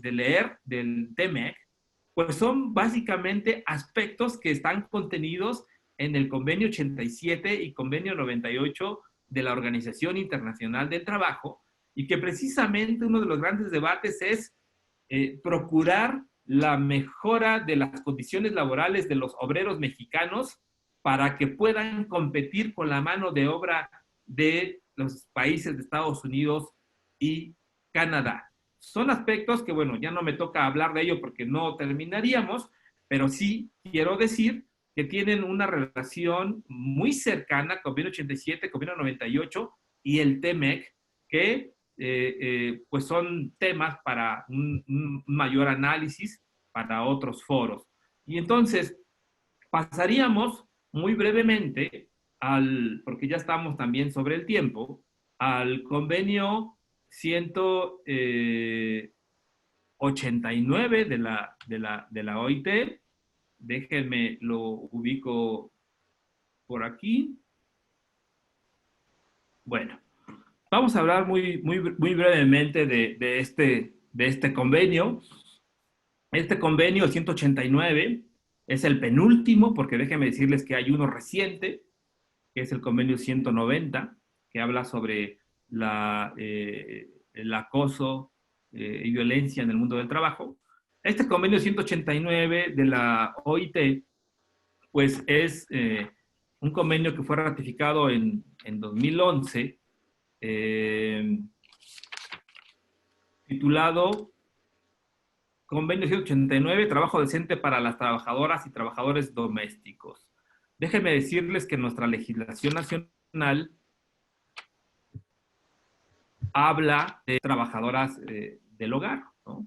leer del TEMEC, pues son básicamente aspectos que están contenidos en el convenio 87 y convenio 98 de la Organización Internacional del Trabajo, y que precisamente uno de los grandes debates es procurar la mejora de las condiciones laborales de los obreros mexicanos para que puedan competir con la mano de obra de los países de Estados Unidos y Canadá. Son aspectos que, bueno, ya no me toca hablar de ello porque no terminaríamos, pero sí quiero decir que tienen una relación muy cercana, convenio 87, convenio 98 y el TEMEC, que pues son temas para un mayor análisis para otros foros. Y entonces pasaríamos muy brevemente porque ya estamos también sobre el tiempo, al convenio 189 de la OIT. Déjenme lo ubico por aquí. Bueno, vamos a hablar muy brevemente de este convenio. Este convenio 189 es el penúltimo, porque déjenme decirles que hay uno reciente, que es el convenio 190, que habla sobre el acoso y violencia en el mundo del trabajo. Este convenio 189 de la OIT, pues es un convenio que fue ratificado en 2011, titulado Convenio 189, Trabajo Decente para las Trabajadoras y Trabajadores Domésticos. Déjenme decirles que nuestra legislación nacional habla de trabajadoras del hogar, ¿no?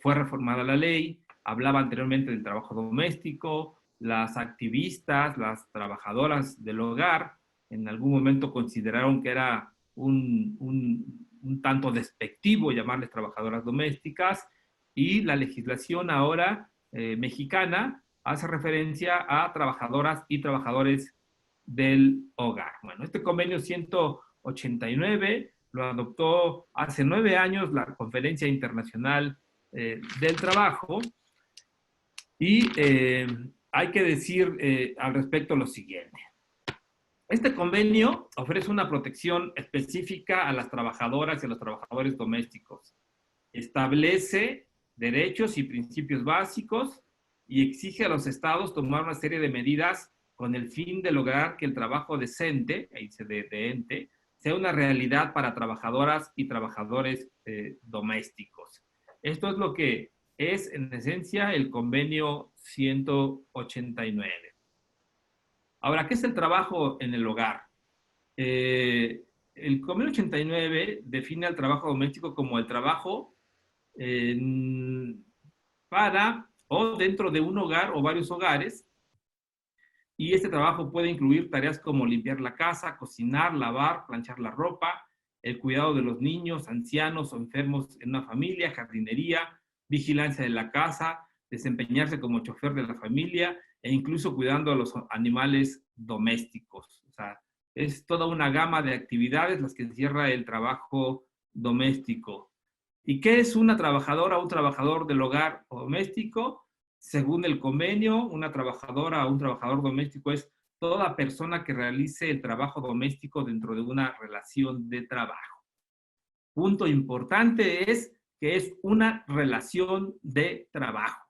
Fue reformada la ley, hablaba anteriormente del trabajo doméstico, las activistas, las trabajadoras del hogar, en algún momento consideraron que era un tanto despectivo llamarles trabajadoras domésticas, y la legislación ahora mexicana hace referencia a trabajadoras y trabajadores del hogar. Bueno, este convenio 189 lo adoptó hace 9 años la Conferencia Internacional del Trabajo, y hay que decir al respecto lo siguiente. Este convenio ofrece una protección específica a las trabajadoras y a los trabajadores domésticos. Establece derechos y principios básicos y exige a los estados tomar una serie de medidas con el fin de lograr que el trabajo decente, ahí se de ente, sea una realidad para trabajadoras y trabajadores domésticos. Esto es lo que es, en esencia, el convenio 189. Ahora, ¿qué es el trabajo en el hogar? El convenio 89 define al trabajo doméstico como el trabajo para o dentro de un hogar o varios hogares, y este trabajo puede incluir tareas como limpiar la casa, cocinar, lavar, planchar la ropa, el cuidado de los niños, ancianos o enfermos en una familia, jardinería, vigilancia de la casa, desempeñarse como chofer de la familia e incluso cuidando a los animales domésticos. O sea, es toda una gama de actividades las que encierra el trabajo doméstico. ¿Y qué es una trabajadora o un trabajador del hogar o doméstico? Según el convenio, una trabajadora o un trabajador doméstico es toda persona que realice el trabajo doméstico dentro de una relación de trabajo. Punto importante es que es una relación de trabajo.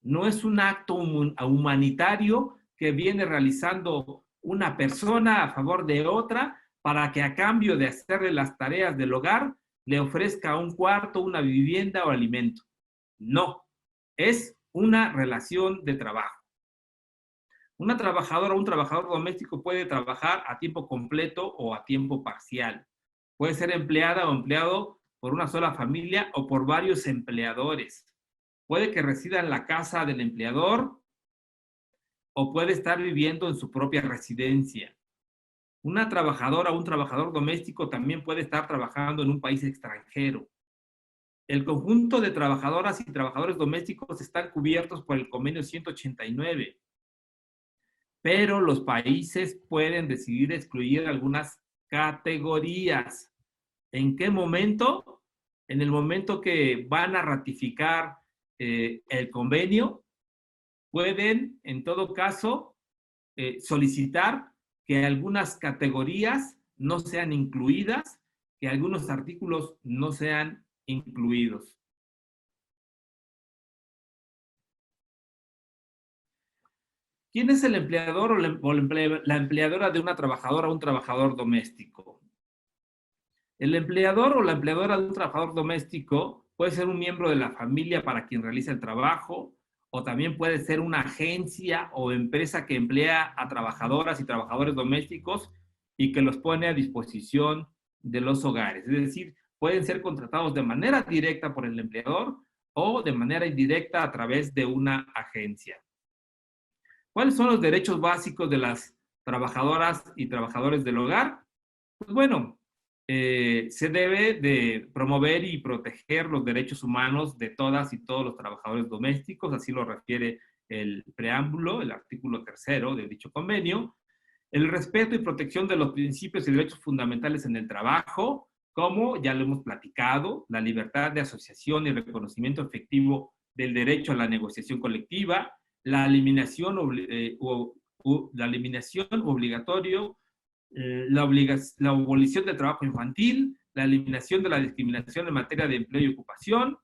No es un acto humanitario que viene realizando una persona a favor de otra para que a cambio de hacerle las tareas del hogar le ofrezca un cuarto, una vivienda o alimento. No, es una relación de trabajo. Una trabajadora o un trabajador doméstico puede trabajar a tiempo completo o a tiempo parcial. Puede ser empleada o empleado por una sola familia o por varios empleadores. Puede que resida en la casa del empleador o puede estar viviendo en su propia residencia. Una trabajadora o un trabajador doméstico también puede estar trabajando en un país extranjero. El conjunto de trabajadoras y trabajadores domésticos están cubiertos por el convenio 189, pero los países pueden decidir excluir algunas categorías. ¿En qué momento? En el momento que van a ratificar el convenio, pueden, en todo caso, solicitar que algunas categorías no sean incluidas, que algunos artículos no sean incluidos. ¿Quién es el empleador o la empleadora de una trabajadora o un trabajador doméstico? El empleador o la empleadora de un trabajador doméstico puede ser un miembro de la familia para quien realiza el trabajo, o también puede ser una agencia o empresa que emplea a trabajadoras y trabajadores domésticos y que los pone a disposición de los hogares. Es decir, pueden ser contratados de manera directa por el empleador o de manera indirecta a través de una agencia. ¿Cuáles son los derechos básicos de las trabajadoras y trabajadores del hogar? Pues bueno, se debe de promover y proteger los derechos humanos de todas y todos los trabajadores domésticos, así lo refiere el preámbulo, el artículo 3 de dicho convenio. El respeto y protección de los principios y derechos fundamentales en el trabajo, como ya lo hemos platicado, la libertad de asociación y reconocimiento efectivo del derecho a la negociación colectiva, la eliminación obligatoria, la abolición del trabajo infantil, la eliminación de la discriminación en materia de empleo y ocupación,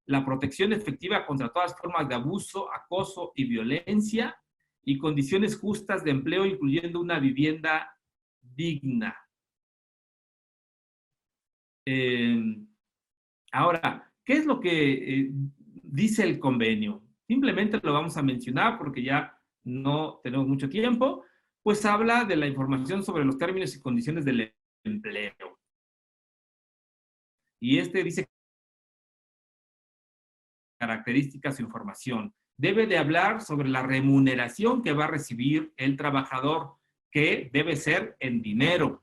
la protección efectiva contra todas formas de abuso, acoso y violencia, y condiciones justas de empleo, incluyendo una vivienda digna. Ahora, ¿qué es lo que dice el convenio? Simplemente lo vamos a mencionar porque ya no tenemos mucho tiempo. Pues habla de la información sobre los términos y condiciones del empleo. Y dice características o información. Debe de hablar sobre la remuneración que va a recibir el trabajador, que debe ser en dinero.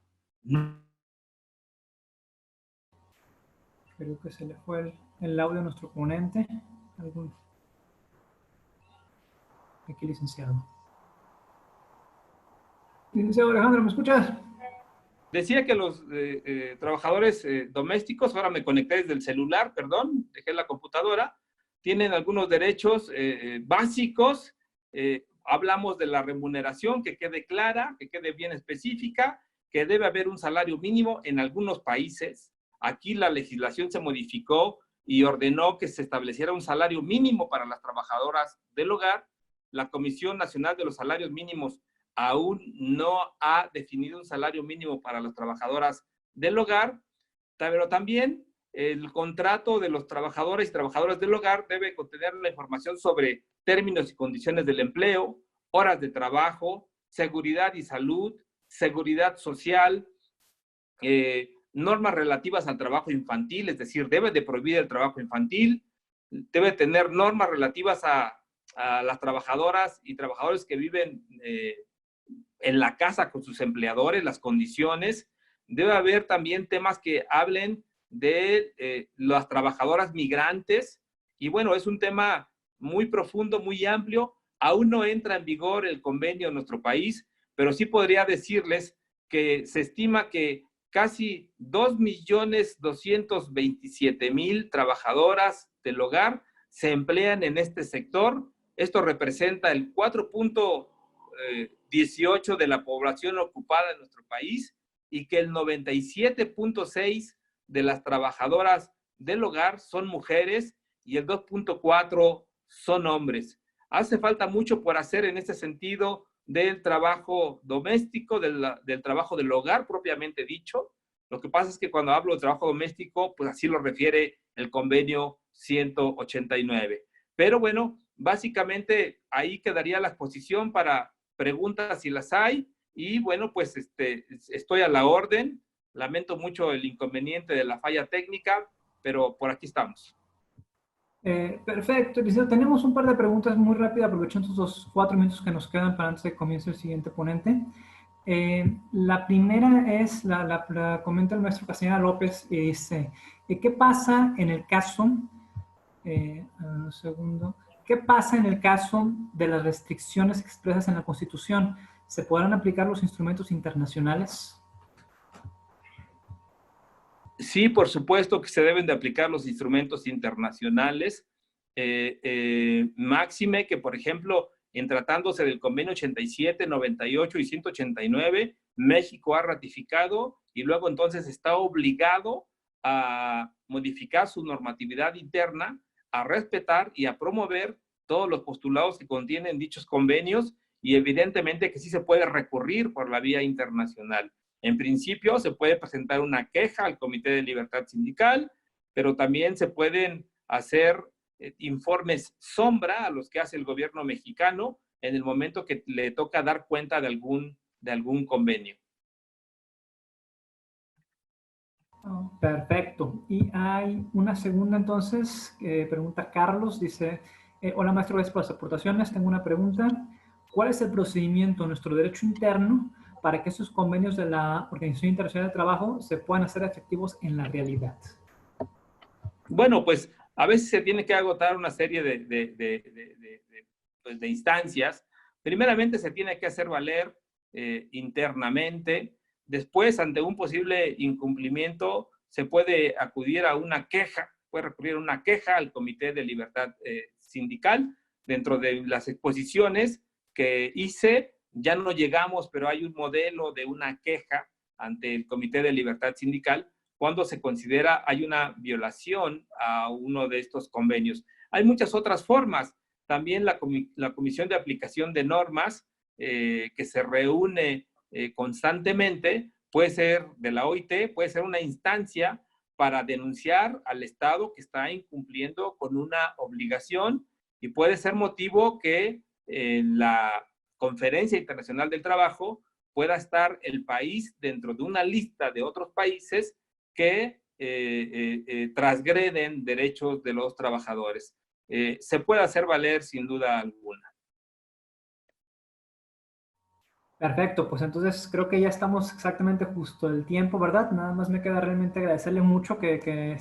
Creo que se le fue el audio a nuestro ponente. Aquí, licenciado. Licenciado Alejandro, ¿me escuchas? Decía que los trabajadores domésticos, ahora me conecté desde el celular, perdón, dejé la computadora, tienen algunos derechos básicos. Hablamos de la remuneración, que quede clara, que quede bien específica, que debe haber un salario mínimo en algunos países. Aquí la legislación se modificó y ordenó que se estableciera un salario mínimo para las trabajadoras del hogar. La Comisión Nacional de los Salarios Mínimos aún no ha definido un salario mínimo para las trabajadoras del hogar, pero también el contrato de los trabajadores y trabajadoras del hogar debe contener la información sobre términos y condiciones del empleo, horas de trabajo, seguridad y salud, seguridad social, normas relativas al trabajo infantil, es decir, debe de prohibir el trabajo infantil, debe tener normas relativas a las trabajadoras y trabajadores que viven en la casa con sus empleadores, las condiciones. Debe haber también temas que hablen de las trabajadoras migrantes. Y bueno, es un tema muy profundo, muy amplio. Aún no entra en vigor el convenio en nuestro país, pero sí podría decirles que se estima que casi 2.227.000 trabajadoras del hogar se emplean en este sector. Esto representa el 4.18 de la población ocupada en nuestro país y que el 97.6 de las trabajadoras del hogar son mujeres y el 2.4 son hombres. Hace falta mucho por hacer en este sentido del trabajo doméstico, del trabajo del hogar propiamente dicho. Lo que pasa es que cuando hablo de trabajo doméstico, pues así lo refiere el convenio 189. Pero bueno, básicamente ahí quedaría la exposición para preguntas si las hay. Y bueno, pues estoy a la orden. Lamento mucho el inconveniente de la falla técnica, pero por aquí estamos. Perfecto, licenciado. Tenemos un par de preguntas muy rápidas, aprovechando estos 4 minutos que nos quedan para antes de que comience el siguiente ponente. La primera es, la comenta el maestro Castañeda López, y dice, ¿qué pasa en el caso, un segundo, qué pasa en el caso de las restricciones expresas en la Constitución? ¿Se podrán aplicar los instrumentos internacionales? Sí, por supuesto que se deben de aplicar los instrumentos internacionales, máxime que, por ejemplo, en tratándose del convenio 87, 98 y 189, México ha ratificado y luego entonces está obligado a modificar su normatividad interna, a respetar y a promover todos los postulados que contienen dichos convenios y evidentemente que sí se puede recurrir por la vía internacional. En principio, se puede presentar una queja al Comité de Libertad Sindical, pero también se pueden hacer informes sombra a los que hace el gobierno mexicano en el momento que le toca dar cuenta de algún convenio. Perfecto. Y hay una segunda entonces, pregunta Carlos, dice, hola maestro, gracias por las aportaciones. Tengo una pregunta. ¿Cuál es el procedimiento en nuestro derecho interno para que esos convenios de la Organización Internacional del Trabajo se puedan hacer efectivos en la realidad? Bueno, pues a veces se tiene que agotar una serie de instancias. Primeramente se tiene que hacer valer internamente. Después, ante un posible incumplimiento, se puede acudir a una queja, puede recurrir a una queja al Comité de Libertad Sindical. Dentro de las exposiciones que hice, ya no llegamos, pero hay un modelo de una queja ante el Comité de Libertad Sindical cuando se considera hay una violación a uno de estos convenios. Hay muchas otras formas. También la Comisión de Aplicación de Normas, que se reúne constantemente, puede ser de la OIT, puede ser una instancia para denunciar al Estado que está incumpliendo con una obligación y puede ser motivo que la Conferencia Internacional del Trabajo pueda estar el país dentro de una lista de otros países que transgreden derechos de los trabajadores. Se puede hacer valer sin duda alguna. Perfecto, pues entonces creo que ya estamos exactamente justo el tiempo, ¿verdad? Nada más me queda realmente agradecerle mucho que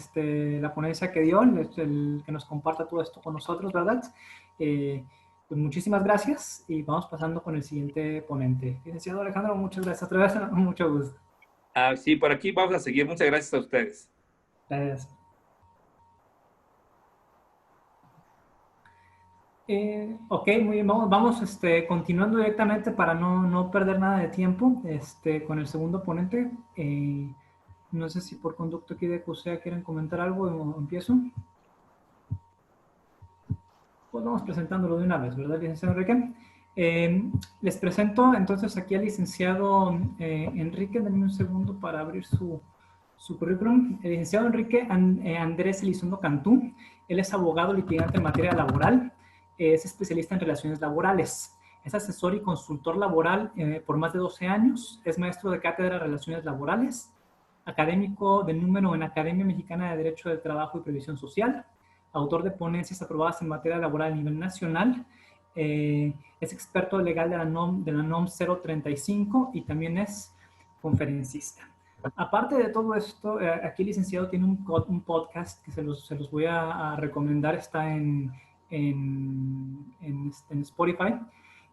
la ponencia que dio, que nos comparta todo esto con nosotros, ¿verdad? Pues muchísimas gracias y vamos pasando con el siguiente ponente. Licenciado Alejandro, muchas gracias otra vez, mucho gusto. Sí, por aquí vamos a seguir. Muchas gracias a ustedes. Gracias. Ok, muy bien, vamos continuando directamente para no perder nada de tiempo con el segundo ponente. No sé si por conducto aquí de CUSEA quieren comentar algo o empiezo. Pues vamos presentándolo de una vez, ¿verdad, licenciado Enrique? Les presento entonces aquí al licenciado Enrique. Denme un segundo para abrir su currículum. El licenciado Enrique Andrés Elizondo Cantú. Él es abogado litigante en materia laboral. Es especialista en relaciones laborales. Es asesor y consultor laboral por más de 12 años. Es maestro de cátedra de relaciones laborales. Académico de número en Academia Mexicana de Derecho del Trabajo y Previsión Social. Autor de ponencias aprobadas en materia laboral a nivel nacional. Es experto legal de la NOM 035 y también es conferencista. Aparte de todo esto, aquí el licenciado tiene un podcast que se los voy a recomendar. Está en Spotify.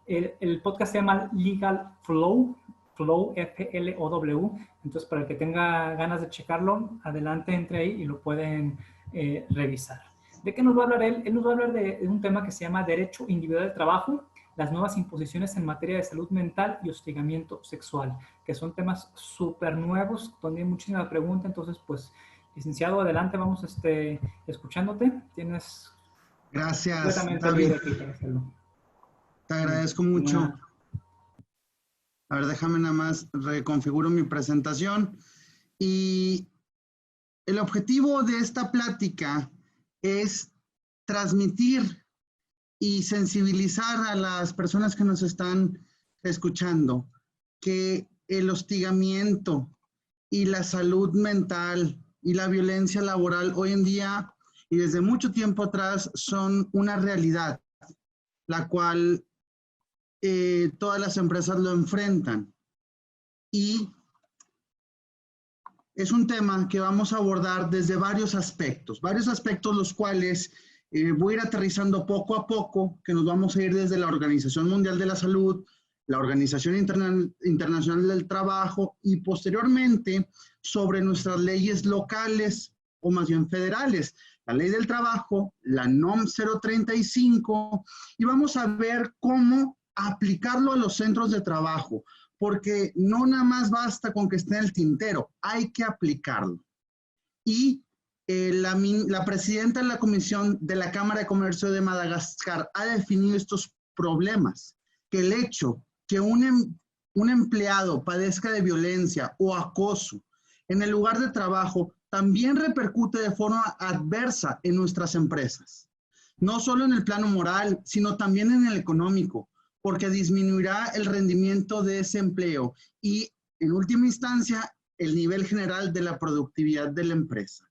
El podcast se llama Legal Flow, Flow, F-L-O-W. Entonces, para el que tenga ganas de checarlo, adelante, entre ahí y lo pueden revisar. ¿De qué nos va a hablar él? Él nos va a hablar de un tema que se llama Derecho Individual del Trabajo, las nuevas imposiciones en materia de salud mental y hostigamiento sexual, que son temas súper nuevos, donde hay muchísima pregunta. Entonces, pues, licenciado, adelante, vamos escuchándote. Tienes Gracias, completamente David. libre aquí para hacerlo. Te agradezco mucho. A ver, déjame nada más reconfiguro mi presentación. Y el objetivo de esta plática es transmitir y sensibilizar a las personas que nos están escuchando que el hostigamiento y la salud mental y la violencia laboral hoy en día y desde mucho tiempo atrás son una realidad, la cual todas las empresas lo enfrentan. Y es un tema que vamos a abordar desde varios aspectos los cuales voy a ir aterrizando poco a poco, que nos vamos a ir desde la Organización Mundial de la Salud, la Organización Internacional del Trabajo y posteriormente sobre nuestras leyes locales o más bien federales, la Ley del Trabajo, la NOM 035, y vamos a ver cómo aplicarlo a los centros de trabajo, porque no nada más basta con que esté en el tintero, hay que aplicarlo. Y la presidenta de la Comisión de la Cámara de Comercio de Madagascar ha definido estos problemas, que el hecho que un empleado padezca de violencia o acoso en el lugar de trabajo también repercute de forma adversa en nuestras empresas, no solo en el plano moral, sino también en el económico, porque disminuirá el rendimiento de ese empleo y, en última instancia, el nivel general de la productividad de la empresa.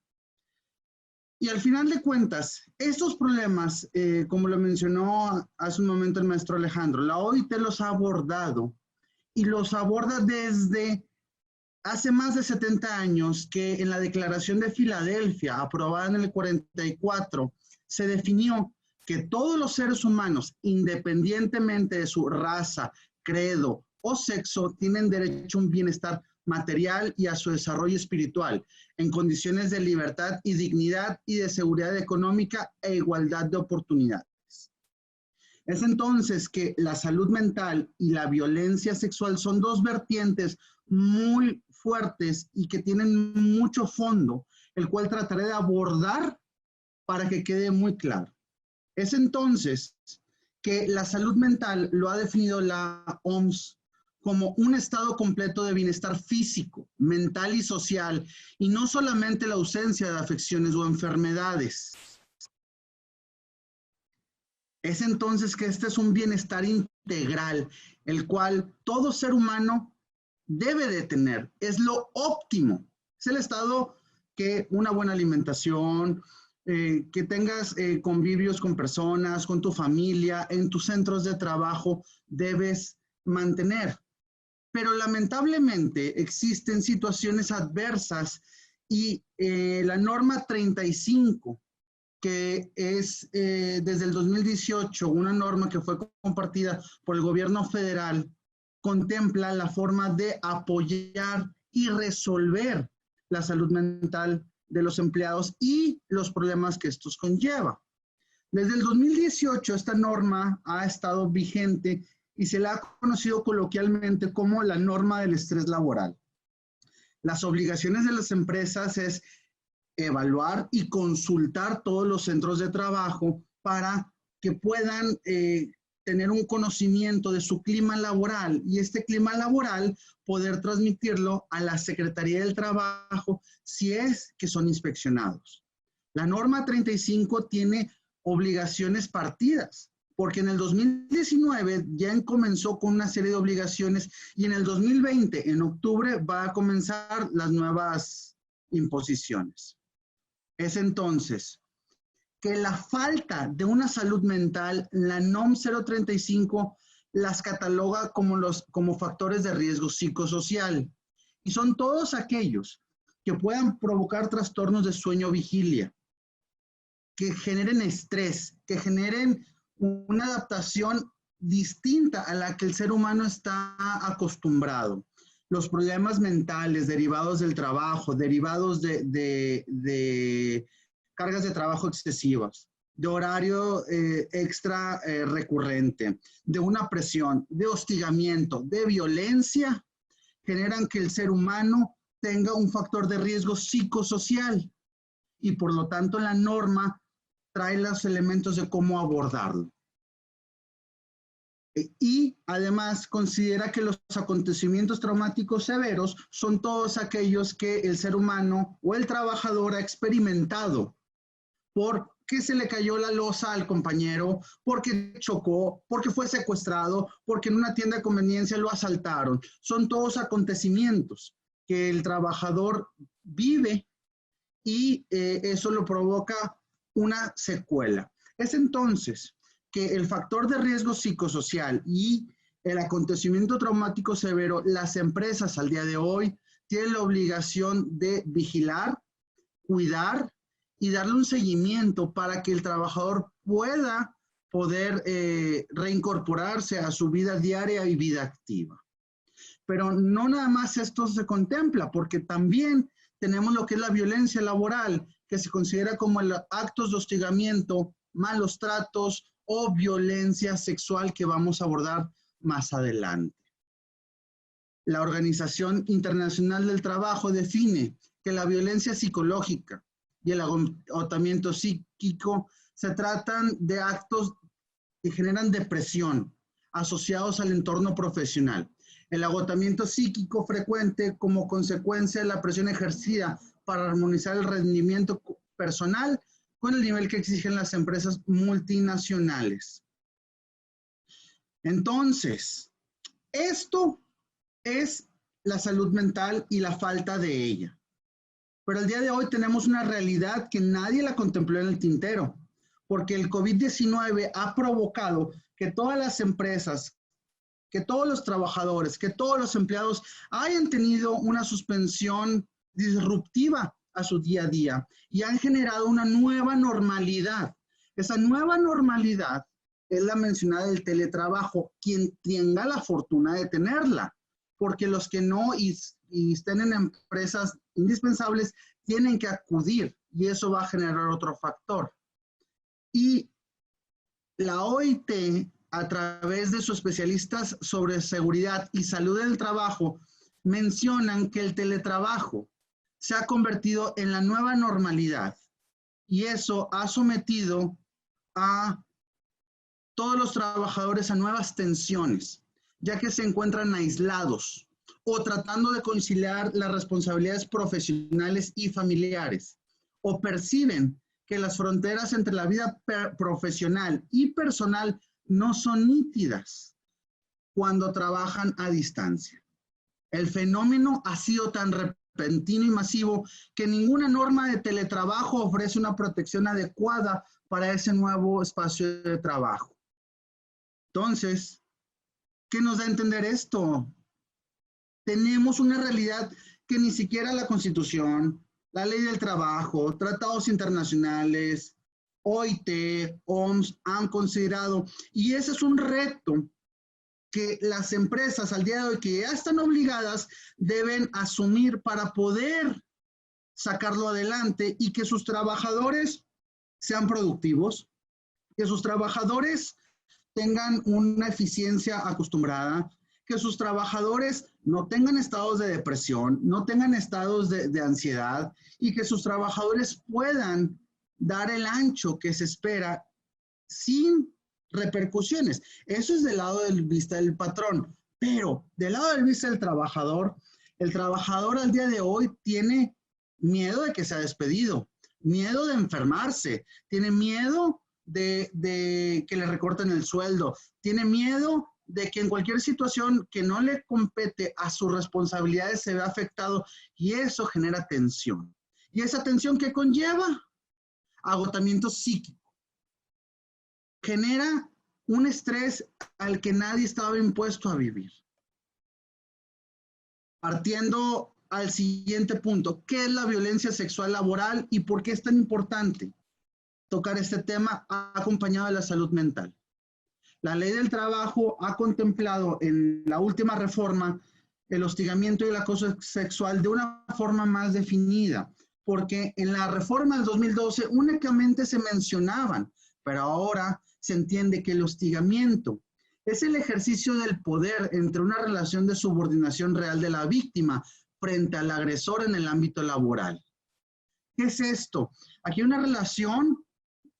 Y al final de cuentas, estos problemas, como lo mencionó hace un momento el maestro Alejandro, la OIT los ha abordado y los aborda desde hace más de 70 años, que en la Declaración de Filadelfia, aprobada en el 44, se definió que todos los seres humanos, independientemente de su raza, credo o sexo, tienen derecho a un bienestar material y a su desarrollo espiritual, en condiciones de libertad y dignidad y de seguridad económica e igualdad de oportunidades. Es entonces que la salud mental y la violencia sexual son dos vertientes muy fuertes y que tienen mucho fondo, el cual trataré de abordar para que quede muy claro. Es entonces que la salud mental lo ha definido la OMS como un estado completo de bienestar físico, mental y social, y no solamente la ausencia de afecciones o enfermedades. Es entonces que este es un bienestar integral, el cual todo ser humano debe de tener. Es lo óptimo. Es el estado que una buena alimentación, que tengas convivios con personas, con tu familia, en tus centros de trabajo, debes mantener. Pero lamentablemente existen situaciones adversas y la norma 35, que es desde el 2018, una norma que fue compartida por el gobierno federal, contempla la forma de apoyar y resolver la salud mental de los empleados y los problemas que estos conlleva. Desde el 2018 esta norma ha estado vigente y se la ha conocido coloquialmente como la norma del estrés laboral. Las obligaciones de las empresas es evaluar y consultar todos los centros de trabajo para que puedan tener un conocimiento de su clima laboral y este clima laboral poder transmitirlo a la Secretaría del Trabajo si es que son inspeccionados. La norma 35 tiene obligaciones partidas, porque en el 2019 ya comenzó con una serie de obligaciones y en el 2020, en octubre, va a comenzar las nuevas imposiciones. Es entonces que la falta de una salud mental, la NOM 035 las cataloga como factores de riesgo psicosocial. Y son todos aquellos que puedan provocar trastornos de sueño-vigilia, que generen estrés, que generen una adaptación distinta a la que el ser humano está acostumbrado. los problemas mentales derivados del trabajo, derivados de cargas de trabajo excesivas, de horario extra recurrente, de una presión, de hostigamiento, de violencia, generan que el ser humano tenga un factor de riesgo psicosocial y por lo tanto la norma trae los elementos de cómo abordarlo. Y además considera que los acontecimientos traumáticos severos son todos aquellos que el ser humano o el trabajador ha experimentado porque se le cayó la loza al compañero, porque chocó, porque fue secuestrado, porque en una tienda de conveniencia lo asaltaron. Son todos acontecimientos que el trabajador vive y eso lo provoca una secuela. Es entonces que el factor de riesgo psicosocial y el acontecimiento traumático severo, las empresas al día de hoy tienen la obligación de vigilar, cuidar y darle un seguimiento para que el trabajador pueda poder reincorporarse a su vida diaria y vida activa. Pero no nada más esto se contempla, porque también tenemos lo que es la violencia laboral, que se considera como actos de hostigamiento, malos tratos o violencia sexual que vamos a abordar más adelante. La Organización Internacional del Trabajo define que la violencia psicológica y el agotamiento psíquico se tratan de actos que generan depresión asociados al entorno profesional. El agotamiento psíquico frecuente como consecuencia de la presión ejercida para armonizar el rendimiento personal con el nivel que exigen las empresas multinacionales. Entonces, esto es la salud mental y la falta de ella. Pero el día de hoy tenemos una realidad que nadie la contempló en el tintero, porque el COVID-19 ha provocado que todas las empresas, que todos los trabajadores, que todos los empleados hayan tenido una suspensión disruptiva a su día a día y han generado una nueva normalidad. Esa nueva normalidad es la mencionada del teletrabajo, quien tenga la fortuna de tenerla, porque los que no y estén en empresas indispensables tienen que acudir y eso va a generar otro factor. Y la OIT, a través de sus especialistas sobre seguridad y salud del trabajo, mencionan que el teletrabajo se ha convertido en la nueva normalidad y eso ha sometido a todos los trabajadores a nuevas tensiones, ya que se encuentran aislados o tratando de conciliar las responsabilidades profesionales y familiares, o perciben que las fronteras entre la vida profesional y personal no son nítidas cuando trabajan a distancia. El fenómeno ha sido tan repentino y masivo que ninguna norma de teletrabajo ofrece una protección adecuada para ese nuevo espacio de trabajo. Entonces, ¿qué nos da a entender esto? Tenemos una realidad que ni siquiera la Constitución, la Ley del Trabajo, tratados internacionales, OIT, OMS han considerado. Y ese es un reto que las empresas al día de hoy, que ya están obligadas, deben asumir para poder sacarlo adelante y que sus trabajadores sean productivos, que sus trabajadores tengan una eficiencia acostumbrada, que sus trabajadores no tengan estados de depresión, no tengan estados de ansiedad y que sus trabajadores puedan dar el ancho que se espera sin repercusiones. Eso es del lado de vista del patrón, pero del lado de vista del trabajador, el trabajador al día de hoy tiene miedo de que sea despedido, miedo de enfermarse, tiene miedo de que le recorten el sueldo, tiene miedo de que en cualquier situación que no le compete a sus responsabilidades se vea afectado y eso genera tensión. ¿Y esa tensión qué conlleva? Agotamiento psíquico. Genera un estrés al que nadie estaba impuesto a vivir. Partiendo al siguiente punto, ¿qué es la violencia sexual laboral y por qué es tan importante tocar este tema acompañado de la salud mental? La Ley del Trabajo ha contemplado en la última reforma el hostigamiento y el acoso sexual de una forma más definida, porque en la reforma del 2012 únicamente se mencionaban, pero ahora se entiende que el hostigamiento es el ejercicio del poder entre una relación de subordinación real de la víctima frente al agresor en el ámbito laboral. ¿Qué es esto? Aquí hay una relación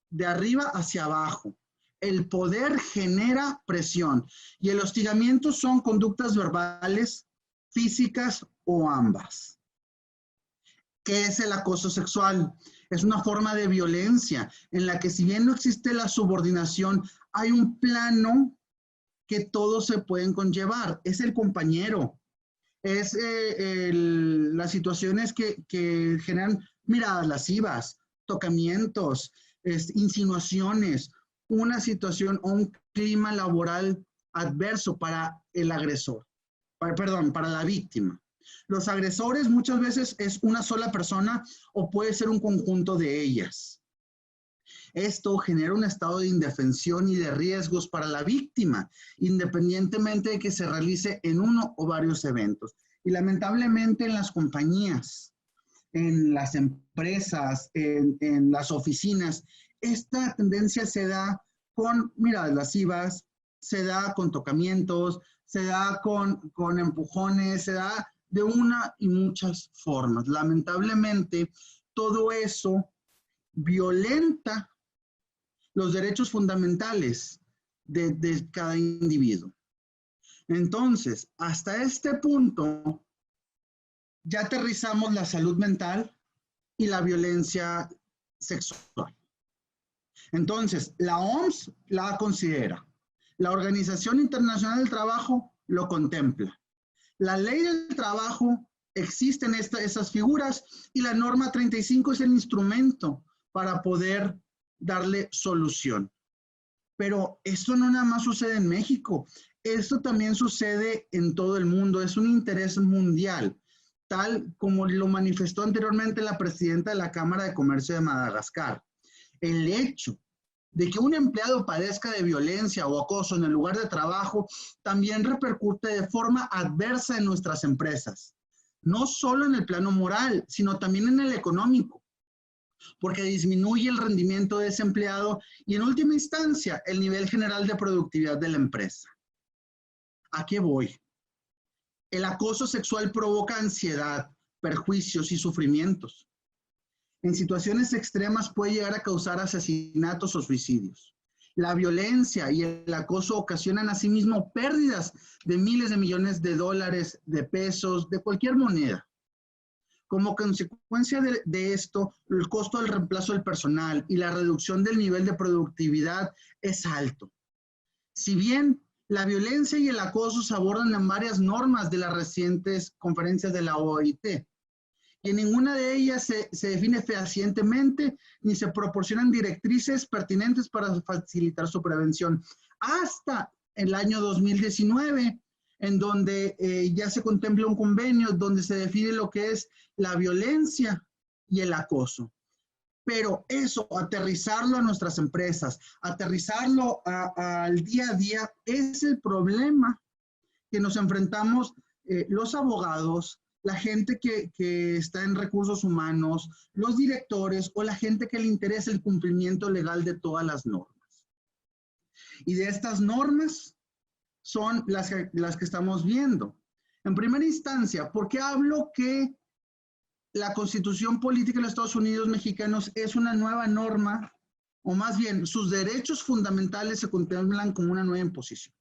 de arriba hacia abajo. El poder genera presión y el hostigamiento son conductas verbales, físicas o ambas. ¿Qué es el acoso sexual? Es una forma de violencia en la que, si bien no existe la subordinación, hay un plano que todos se pueden conllevar. Es el compañero, es las situaciones que generan miradas lascivas, tocamientos, insinuaciones, una situación o un clima laboral adverso para el agresor, para la víctima. Los agresores muchas veces es una sola persona o puede ser un conjunto de ellas. Esto genera un estado de indefensión y de riesgos para la víctima, independientemente de que se realice en uno o varios eventos. Y lamentablemente en las compañías, en las empresas, en las oficinas, esta tendencia se da con miradas lascivas, se da con tocamientos, se da con empujones, se da de una y muchas formas. Lamentablemente, todo eso violenta los derechos fundamentales de cada individuo. Entonces, hasta este punto, ya aterrizamos la salud mental y la violencia sexual. Entonces, la OMS la considera. La Organización Internacional del Trabajo lo contempla. La ley del trabajo, existen esas figuras y la norma 35 es el instrumento para poder darle solución. Pero esto no nada más sucede en México, esto también sucede en todo el mundo, es un interés mundial, tal como lo manifestó anteriormente la presidenta de la Cámara de Comercio de Madagascar. El hecho de que un empleado padezca de violencia o acoso en el lugar de trabajo también repercute de forma adversa en nuestras empresas, no solo en el plano moral, sino también en el económico, porque disminuye el rendimiento de ese empleado y en última instancia el nivel general de productividad de la empresa. ¿A qué voy? El acoso sexual provoca ansiedad, perjuicios y sufrimientos. En situaciones extremas puede llegar a causar asesinatos o suicidios. La violencia y el acoso ocasionan asimismo pérdidas de miles de millones de dólares, de pesos, de cualquier moneda. Como consecuencia de esto, el costo del reemplazo del personal y la reducción del nivel de productividad es alto. Si bien la violencia y el acoso se abordan en varias normas de las recientes conferencias de la OIT, y en ninguna de ellas se define fehacientemente ni se proporcionan directrices pertinentes para facilitar su prevención. Hasta el año 2019, en donde ya se contempla un convenio donde se define lo que es la violencia y el acoso. Pero eso, aterrizarlo a nuestras empresas, aterrizarlo al día a día, es el problema que nos enfrentamos los abogados, la gente que está en recursos humanos, los directores o la gente que le interesa el cumplimiento legal de todas las normas. Y de estas normas son las que estamos viendo. En primera instancia, ¿por qué hablo que la Constitución Política de los Estados Unidos Mexicanos es una nueva norma, o más bien, sus derechos fundamentales se contemplan como una nueva imposición?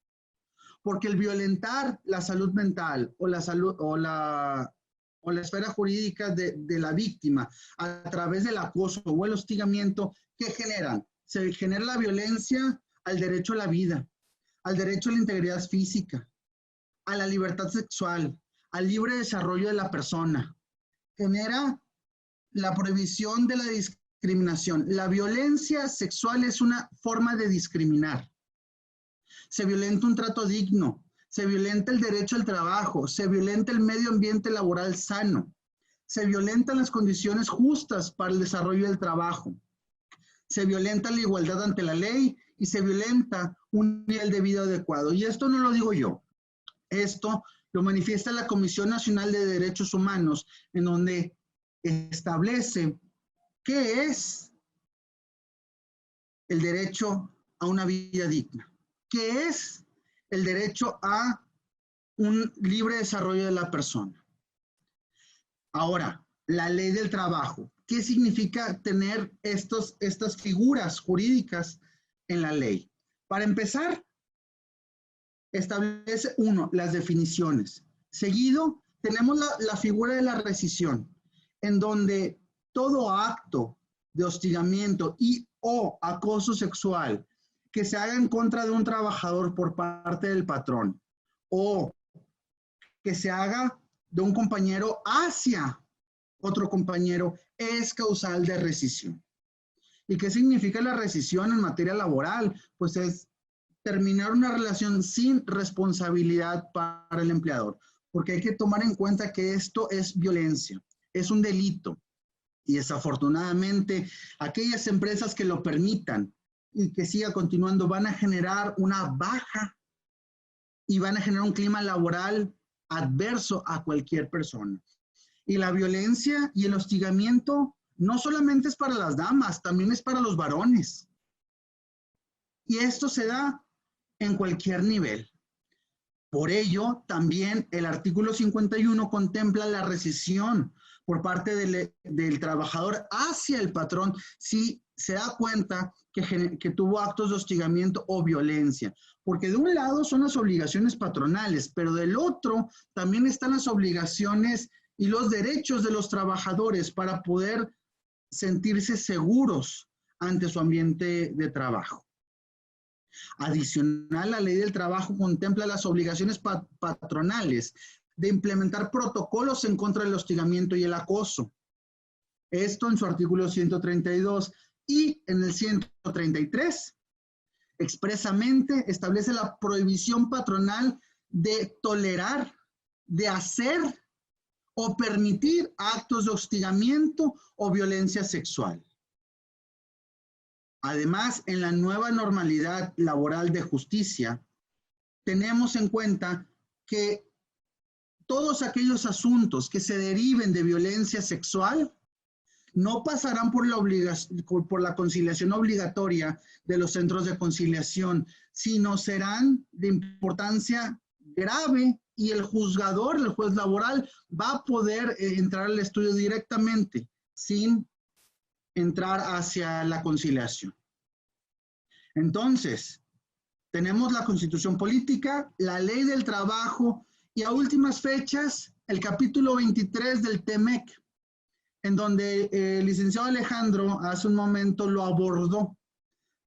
Porque el violentar la salud mental o la esfera jurídica de la víctima a través del acoso o el hostigamiento, ¿qué generan? Se genera la violencia al derecho a la vida, al derecho a la integridad física, a la libertad sexual, al libre desarrollo de la persona. Genera la prohibición de la discriminación. La violencia sexual es una forma de discriminar. Se violenta un trato digno, se violenta el derecho al trabajo, se violenta el medio ambiente laboral sano, se violentan las condiciones justas para el desarrollo del trabajo, se violenta la igualdad ante la ley y se violenta un nivel de vida adecuado. Y esto no lo digo yo, esto Lo manifiesta la Comisión Nacional de Derechos Humanos, en donde establece qué es el derecho a una vida digna, qué es el derecho a un libre desarrollo de la persona. Ahora, la ley del trabajo. ¿Qué significa tener estas figuras jurídicas en la ley? Para empezar, establece, uno, las definiciones. Seguido, tenemos la figura de la rescisión, en donde todo acto de hostigamiento y o acoso sexual que se haga en contra de un trabajador por parte del patrón o que se haga de un compañero hacia otro compañero es causal de rescisión. ¿Y qué significa la rescisión en materia laboral? Pues es terminar una relación sin responsabilidad para el empleador, porque hay que tomar en cuenta que esto es violencia, es un delito. Y desafortunadamente, aquellas empresas que lo permitan y que siga continuando van a generar una baja y van a generar un clima laboral adverso a cualquier persona. Y la violencia y el hostigamiento no solamente es para las damas, también es para los varones. Y esto se da en cualquier nivel. Por ello, también el artículo 51 contempla la rescisión por parte del trabajador hacia el patrón si se da cuenta que tuvo actos de hostigamiento o violencia. Porque de un lado son las obligaciones patronales, pero del otro también están las obligaciones y los derechos de los trabajadores para poder sentirse seguros ante su ambiente de trabajo. Adicional, la ley del trabajo contempla las obligaciones patronales de implementar protocolos en contra del hostigamiento y el acoso. Esto en su artículo 132 y en el 133 expresamente establece la prohibición patronal de tolerar, de hacer o permitir actos de hostigamiento o violencia sexual. Además, en la nueva normalidad laboral de justicia, tenemos en cuenta que todos aquellos asuntos que se deriven de violencia sexual no pasarán por la conciliación obligatoria de los centros de conciliación, sino serán de importancia grave y el juzgador, el juez laboral, va a poder entrar al estudio directamente sin entrar hacia la conciliación. Entonces, tenemos la Constitución Política, la Ley del Trabajo y a últimas fechas el capítulo 23 del TEMEC, en donde el licenciado Alejandro hace un momento lo abordó.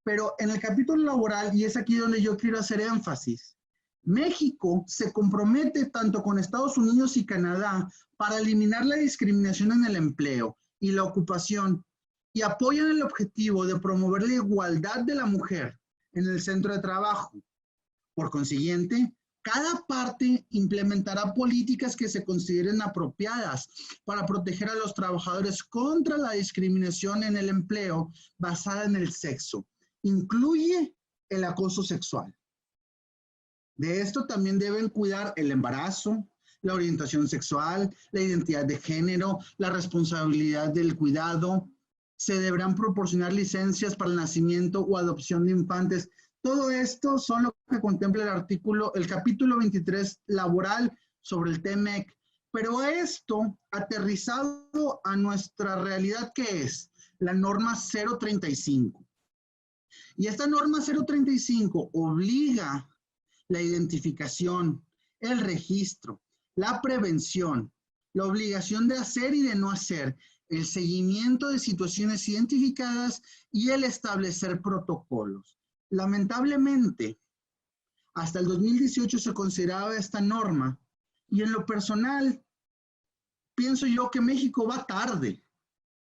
Pero en el capítulo laboral, y es aquí donde yo quiero hacer énfasis, México se compromete tanto con Estados Unidos y Canadá para eliminar la discriminación en el empleo y la ocupación y apoyan el objetivo de promover la igualdad de la mujer en el centro de trabajo. Por consiguiente, cada parte implementará políticas que se consideren apropiadas para proteger a los trabajadores contra la discriminación en el empleo basada en el sexo. Incluye el acoso sexual. De esto también deben cuidar el embarazo, la orientación sexual, la identidad de género, la responsabilidad del cuidado. Se deberán proporcionar licencias para el nacimiento o adopción de infantes. Todo esto son lo que contempla el capítulo 23 laboral sobre el TEMEC. Pero esto aterrizado a nuestra realidad, ¿qué es? La norma 035. Y esta norma 035 obliga la identificación, el registro, la prevención, la obligación de hacer y de no hacer, el seguimiento de situaciones identificadas y el establecer protocolos. Lamentablemente, hasta el 2018 se consideraba esta norma y en lo personal, pienso yo que México va tarde,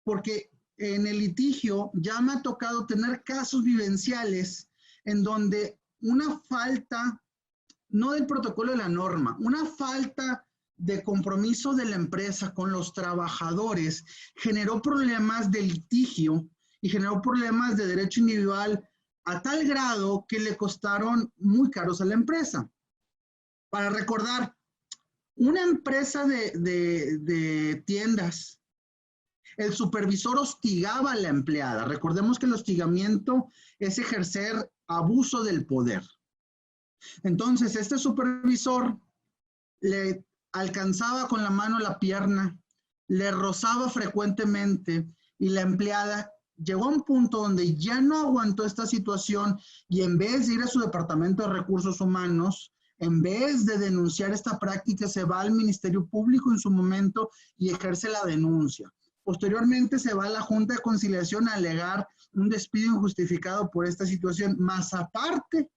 porque en el litigio ya me ha tocado tener casos vivenciales en donde una falta, no del protocolo de la norma, una falta de compromiso de la empresa con los trabajadores generó problemas de litigio y generó problemas de derecho individual a tal grado que le costaron muy caros a la empresa. Para recordar, Una empresa de tiendas, el supervisor hostigaba a la empleada. Recordemos que el hostigamiento es ejercer abuso del poder. Entonces, este supervisor le alcanzaba con la mano la pierna, le rozaba frecuentemente y la empleada llegó a un punto donde ya no aguantó esta situación y en vez de ir a su departamento de recursos humanos, en vez de denunciar esta práctica, se va al Ministerio Público en su momento y ejerce la denuncia. Posteriormente se va a la Junta de Conciliación a alegar un despido injustificado por esta situación, más aparte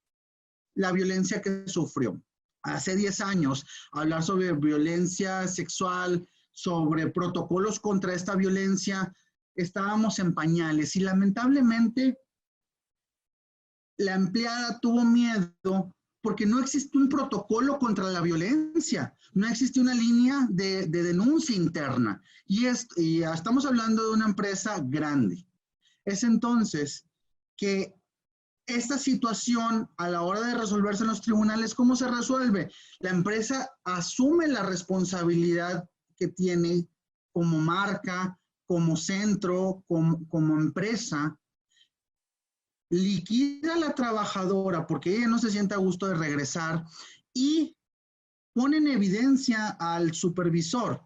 la violencia que sufrió. Hace 10 años, hablar sobre violencia sexual, sobre protocolos contra esta violencia, estábamos en pañales y lamentablemente la empleada tuvo miedo porque no existe un protocolo contra la violencia, no existe una línea de denuncia interna y estamos hablando de una empresa grande. Es entonces que esta situación a la hora de resolverse en los tribunales, ¿cómo se resuelve? La empresa asume la responsabilidad que tiene como marca, como centro, como empresa, liquida a la trabajadora porque ella no se siente a gusto de regresar y pone en evidencia al supervisor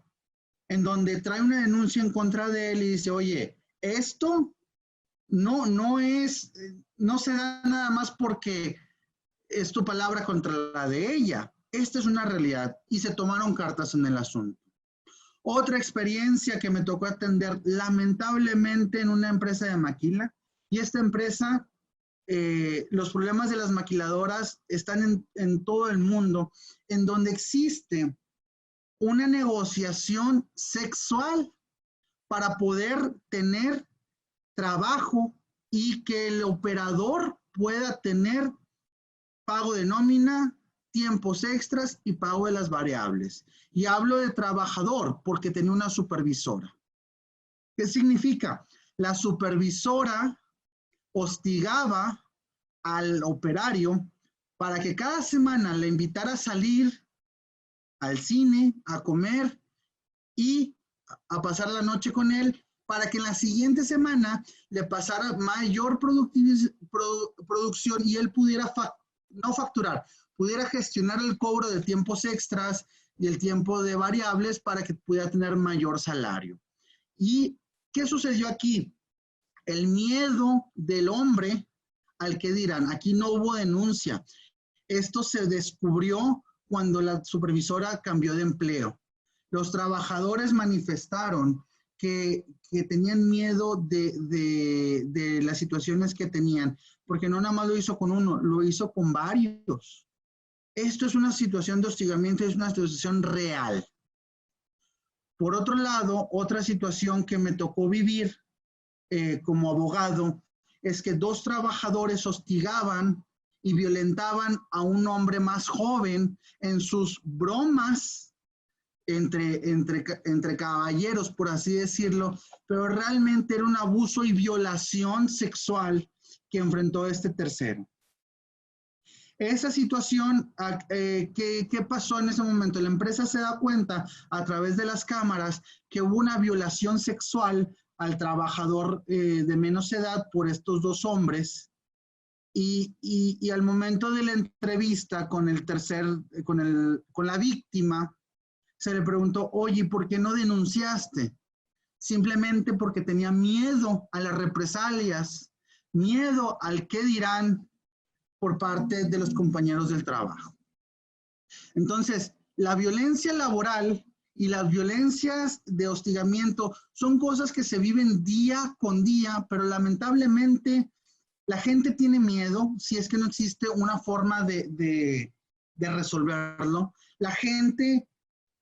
en donde trae una denuncia en contra de él y dice, oye, esto no se da nada más porque es tu palabra contra la de ella. Esta es una realidad y se tomaron cartas en el asunto. Otra experiencia que me tocó atender lamentablemente en una empresa de maquila, y esta empresa, los problemas de las maquiladoras están en todo el mundo, en donde existe una negociación sexual para poder tener trabajo y que el operador pueda tener pago de nómina, tiempos extras y pago de las variables. Y hablo de trabajador porque tenía una supervisora. ¿Qué significa? La supervisora hostigaba al operario para que cada semana le invitara a salir al cine, a comer y a pasar la noche con él para que en la siguiente semana le pasara mayor producción y él pudiera no facturar, pudiera gestionar el cobro de tiempos extras y el tiempo de variables para que pudiera tener mayor salario. ¿Y qué sucedió aquí? El miedo del hombre al que dirán, aquí no hubo denuncia. Esto se descubrió cuando la supervisora cambió de empleo. Los trabajadores manifestaron que tenían miedo de las situaciones que tenían, porque no nada más lo hizo con uno, lo hizo con varios. Esto es una situación de hostigamiento, es una situación real. Por otro lado, otra situación que me tocó vivir como abogado es que 2 trabajadores hostigaban y violentaban a un hombre más joven en sus bromas entre caballeros, por así decirlo, pero realmente era un abuso y violación sexual que enfrentó este tercero. Esa situación, ¿qué pasó en ese momento? La empresa se da cuenta a través de las cámaras que hubo una violación sexual al trabajador de menos edad por estos 2 hombres y al momento de la entrevista con la víctima, se le preguntó, oye, ¿por qué no denunciaste? Simplemente porque tenía miedo a las represalias, miedo al qué dirán por parte de los compañeros del trabajo. Entonces, la violencia laboral y las violencias de hostigamiento son cosas que se viven día con día, pero lamentablemente la gente tiene miedo si es que no existe una forma de resolverlo. La gente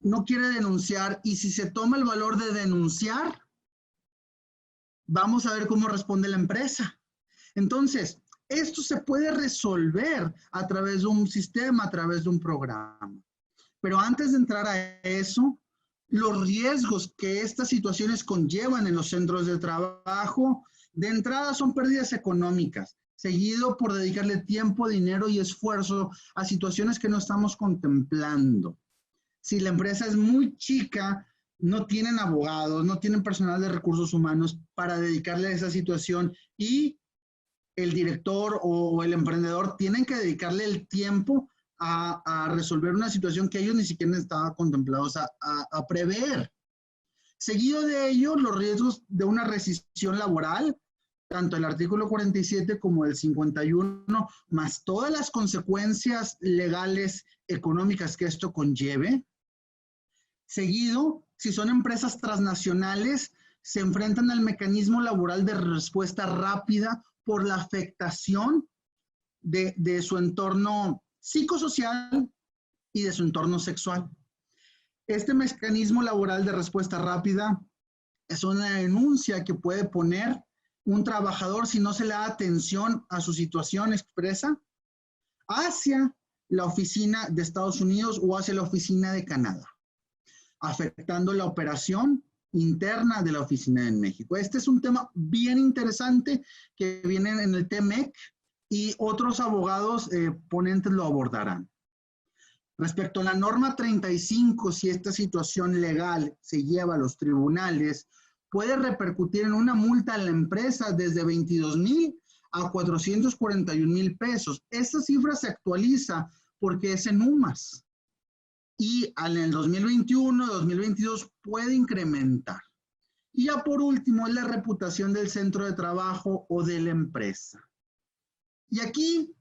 no quiere denunciar y si se toma el valor de denunciar, vamos a ver cómo responde la empresa. Entonces, esto se puede resolver a través de un sistema, a través de un programa. Pero antes de entrar a eso, los riesgos que estas situaciones conllevan en los centros de trabajo, de entrada son pérdidas económicas, seguido por dedicarle tiempo, dinero y esfuerzo a situaciones que no estamos contemplando. Si la empresa es muy chica, no tienen abogados, no tienen personal de recursos humanos para dedicarle a esa situación y el director o el emprendedor tienen que dedicarle el tiempo a resolver una situación que ellos ni siquiera estaban contemplados a prever. Seguido de ello, los riesgos de una rescisión laboral, tanto el artículo 47 como el 51, más todas las consecuencias legales, económicas que esto conlleve. Seguido, si son empresas transnacionales, se enfrentan al mecanismo laboral de respuesta rápida por la afectación de su entorno psicosocial y de su entorno sexual. Este mecanismo laboral de respuesta rápida es una denuncia que puede poner un trabajador si no se le da atención a su situación expresa hacia la oficina de Estados Unidos o hacia la oficina de Canadá, afectando la operación interna de la oficina en México. Este es un tema bien interesante que viene en el TMEC y otros abogados ponentes lo abordarán. Respecto a la norma 35, si esta situación legal se lleva a los tribunales, puede repercutir en una multa a la empresa desde 22,000 a 441,000 pesos. Esta cifra se actualiza porque es en UMAS y en el 2021, 2022 puede incrementar. Y ya por último es la reputación del centro de trabajo o de la empresa. Y aquí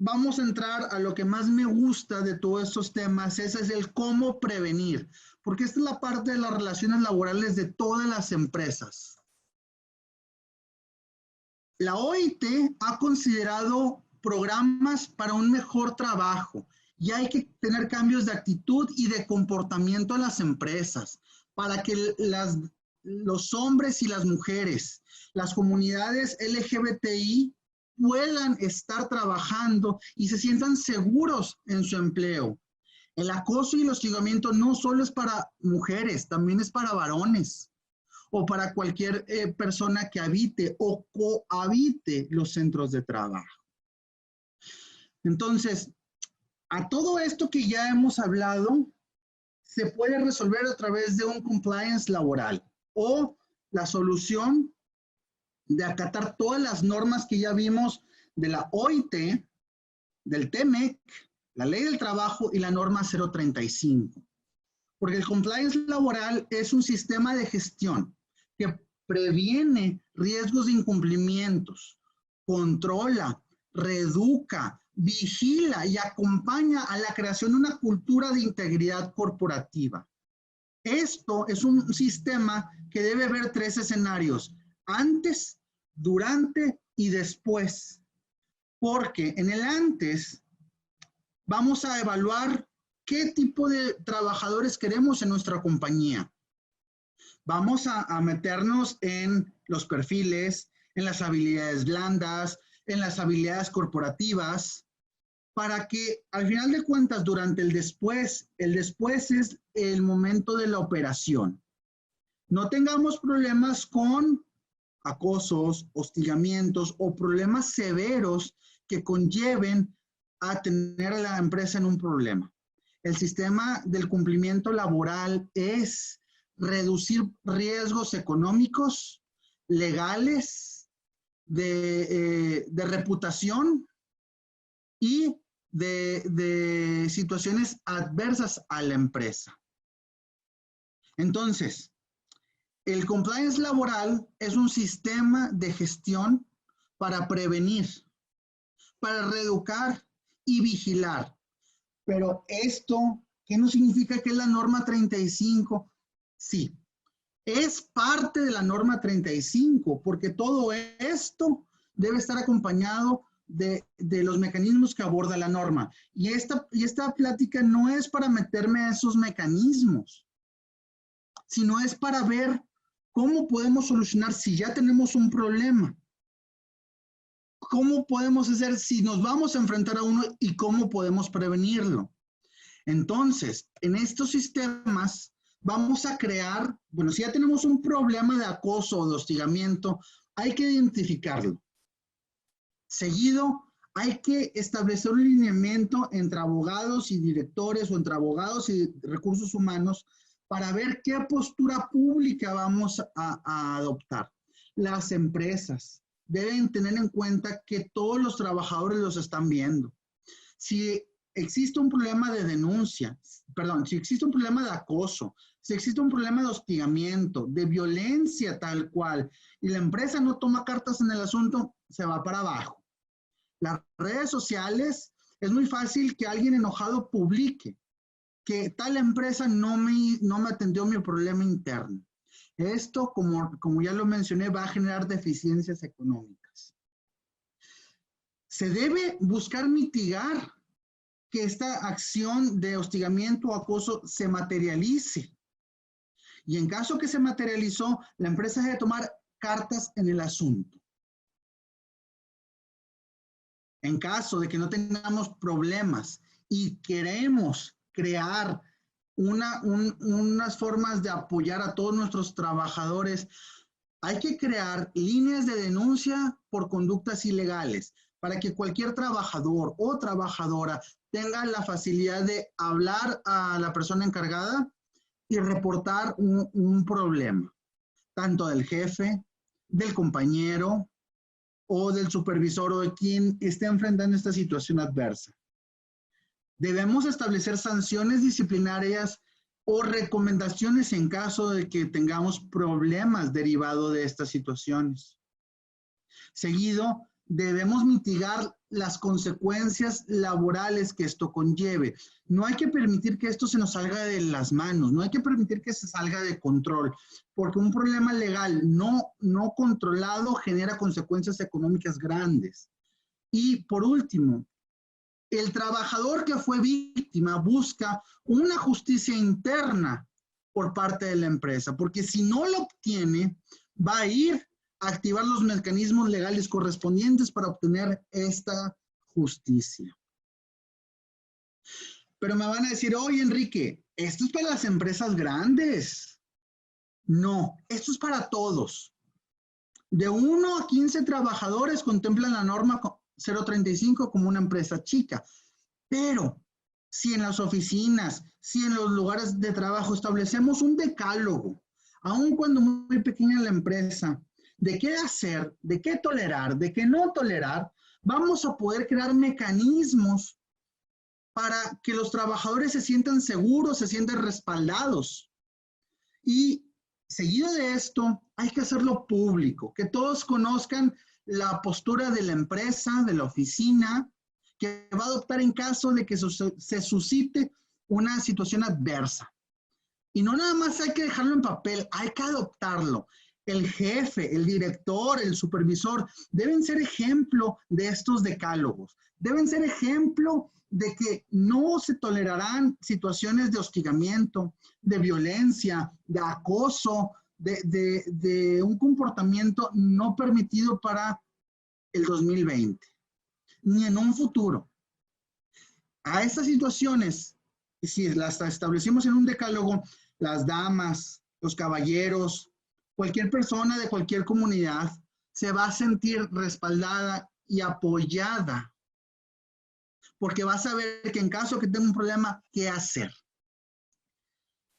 vamos a entrar a lo que más me gusta de todos estos temas, ese es el cómo prevenir, porque esta es la parte de las relaciones laborales de todas las empresas. La OIT ha considerado programas para un mejor trabajo y hay que tener cambios de actitud y de comportamiento en las empresas para que los hombres y las mujeres, las comunidades LGBTI puedan estar trabajando y se sientan seguros en su empleo. El acoso y el hostigamiento no solo es para mujeres, también es para varones o para cualquier persona que habite o cohabite los centros de trabajo. Entonces, a todo esto que ya hemos hablado, se puede resolver a través de un compliance laboral o la solución de acatar todas las normas que ya vimos de la OIT, del TMEC, la Ley del Trabajo y la norma 035. Porque el compliance laboral es un sistema de gestión que previene riesgos de incumplimientos, controla, reeduca, vigila y acompaña a la creación de una cultura de integridad corporativa. Esto es un sistema que debe ver 3 escenarios: antes, durante y después. Porque en el antes vamos a evaluar qué tipo de trabajadores queremos en nuestra compañía. Vamos a meternos en los perfiles, en las habilidades blandas, en las habilidades corporativas, para que al final de cuentas durante el después es el momento de la operación. No tengamos problemas con acosos, hostigamientos o problemas severos que conlleven a tener a la empresa en un problema. El sistema del cumplimiento laboral es reducir riesgos económicos, legales, de reputación y de situaciones adversas a la empresa. Entonces, el compliance laboral es un sistema de gestión para prevenir, para reeducar y vigilar. Pero esto, ¿qué no significa que es la norma 35? Sí, es parte de la norma 35, porque todo esto debe estar acompañado de los mecanismos que aborda la norma. Y esta plática no es para meterme a esos mecanismos, sino es para ver cómo podemos solucionar si ya tenemos un problema. ¿Cómo podemos hacer si nos vamos a enfrentar a uno y cómo podemos prevenirlo? Entonces, en estos sistemas vamos a crear, bueno, si ya tenemos un problema de acoso o de hostigamiento, hay que identificarlo. Seguido, Hay que establecer un lineamiento entre abogados y directores o entre abogados y recursos humanos para ver qué postura pública vamos a adoptar. Las empresas deben tener en cuenta que todos los trabajadores los están viendo. Si existe un problema de denuncia, perdón, si existe un problema de acoso, si existe un problema de hostigamiento, de violencia tal cual, y la empresa no toma cartas en el asunto, se va para abajo. Las redes sociales, es muy fácil que alguien enojado publique que tal empresa no me atendió mi problema interno. Esto, como ya lo mencioné, va a generar deficiencias económicas. Se debe buscar mitigar que esta acción de hostigamiento o acoso se materialice. Y en caso que se materializó, la empresa debe tomar cartas en el asunto. En caso de que no tengamos problemas y queremos crear unas formas de apoyar a todos nuestros trabajadores, hay que crear líneas de denuncia por conductas ilegales para que cualquier trabajador o trabajadora tenga la facilidad de hablar a la persona encargada y reportar un problema, tanto del jefe, del compañero o del supervisor o de quien esté enfrentando esta situación adversa. Debemos establecer sanciones disciplinarias o recomendaciones en caso de que tengamos problemas derivados de estas situaciones. Seguido, debemos mitigar las consecuencias laborales que esto conlleve. No hay que permitir que esto se nos salga de las manos, no hay que permitir que se salga de control, porque un problema legal no controlado genera consecuencias económicas grandes. Y por último, el trabajador que fue víctima busca una justicia interna por parte de la empresa, porque si no lo obtiene, va a ir a activar los mecanismos legales correspondientes para obtener esta justicia. Pero me van a decir, oye, Enrique, esto es para las empresas grandes. No, esto es para todos. De 1 a 15 trabajadores contemplan la norma 035 como una empresa chica. Pero si en las oficinas, si en los lugares de trabajo establecemos un decálogo, aun cuando muy pequeña la empresa, de qué hacer, de qué tolerar, de qué no tolerar, vamos a poder crear mecanismos para que los trabajadores se sientan seguros, se sientan respaldados. Y seguido de esto, hay que hacerlo público, que todos conozcan la postura de la empresa, de la oficina, que va a adoptar en caso de que se suscite una situación adversa. Y no nada más hay que dejarlo en papel, hay que adoptarlo. El jefe, el director, el supervisor deben ser ejemplo de estos decálogos. Deben ser ejemplo de que no se tolerarán situaciones de hostigamiento, de violencia, de acoso, de un comportamiento no permitido para el 2020, ni en un futuro. A estas situaciones, si las establecimos en un decálogo, las damas, los caballeros, cualquier persona de cualquier comunidad se va a sentir respaldada y apoyada, porque va a saber que en caso que tenga un problema, ¿qué hacer?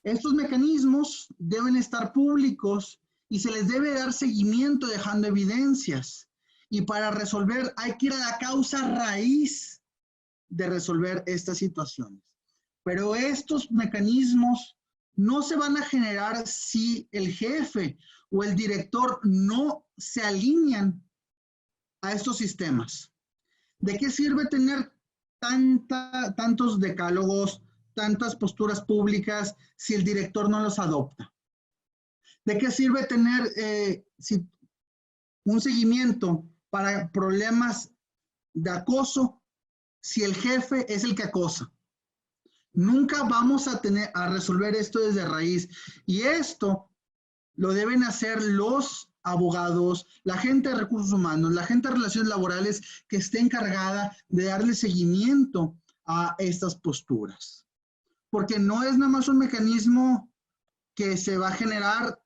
Estos mecanismos deben estar públicos y se les debe dar seguimiento dejando evidencias. Y para resolver, hay que ir a la causa raíz de resolver estas situaciones. Pero estos mecanismos no se van a generar si el jefe o el director no se alinean a estos sistemas. ¿De qué sirve tener tantos decálogos, tantas posturas públicas si el director no los adopta? ¿De qué sirve tener un seguimiento para problemas de acoso si el jefe es el que acosa? Nunca vamos a resolver esto desde raíz. Y esto lo deben hacer los abogados, la gente de recursos humanos, la gente de relaciones laborales que esté encargada de darle seguimiento a estas posturas. Porque no es nada más un mecanismo que se va a generar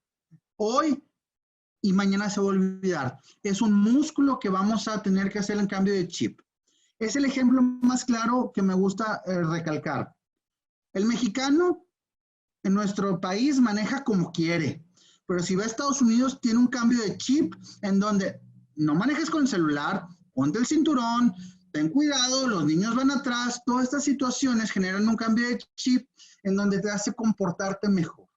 hoy y mañana se va a olvidar. Es un músculo que vamos a tener que hacer en cambio de chip. Es el ejemplo más claro que me gusta recalcar. El mexicano en nuestro país maneja como quiere, pero si va a Estados Unidos tiene un cambio de chip en donde no manejes con el celular, ponte el cinturón, ten cuidado, los niños van atrás, todas estas situaciones generan un cambio de chip en donde te hace comportarte mejor.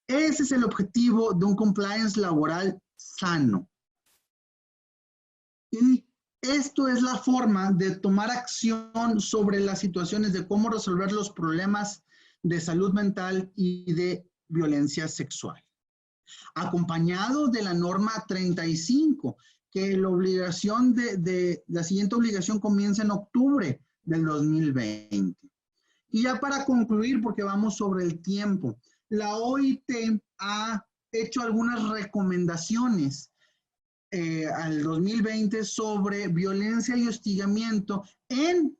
Ese es el objetivo de un compliance laboral sano. Y esto es la forma de tomar acción sobre las situaciones de cómo resolver los problemas de salud mental y de violencia sexual. Acompañado de la norma 35, que la obligación la siguiente obligación comienza en octubre del 2020. Y ya para concluir, porque vamos sobre el tiempo, la OIT ha hecho algunas recomendaciones al 2020 sobre violencia y hostigamiento en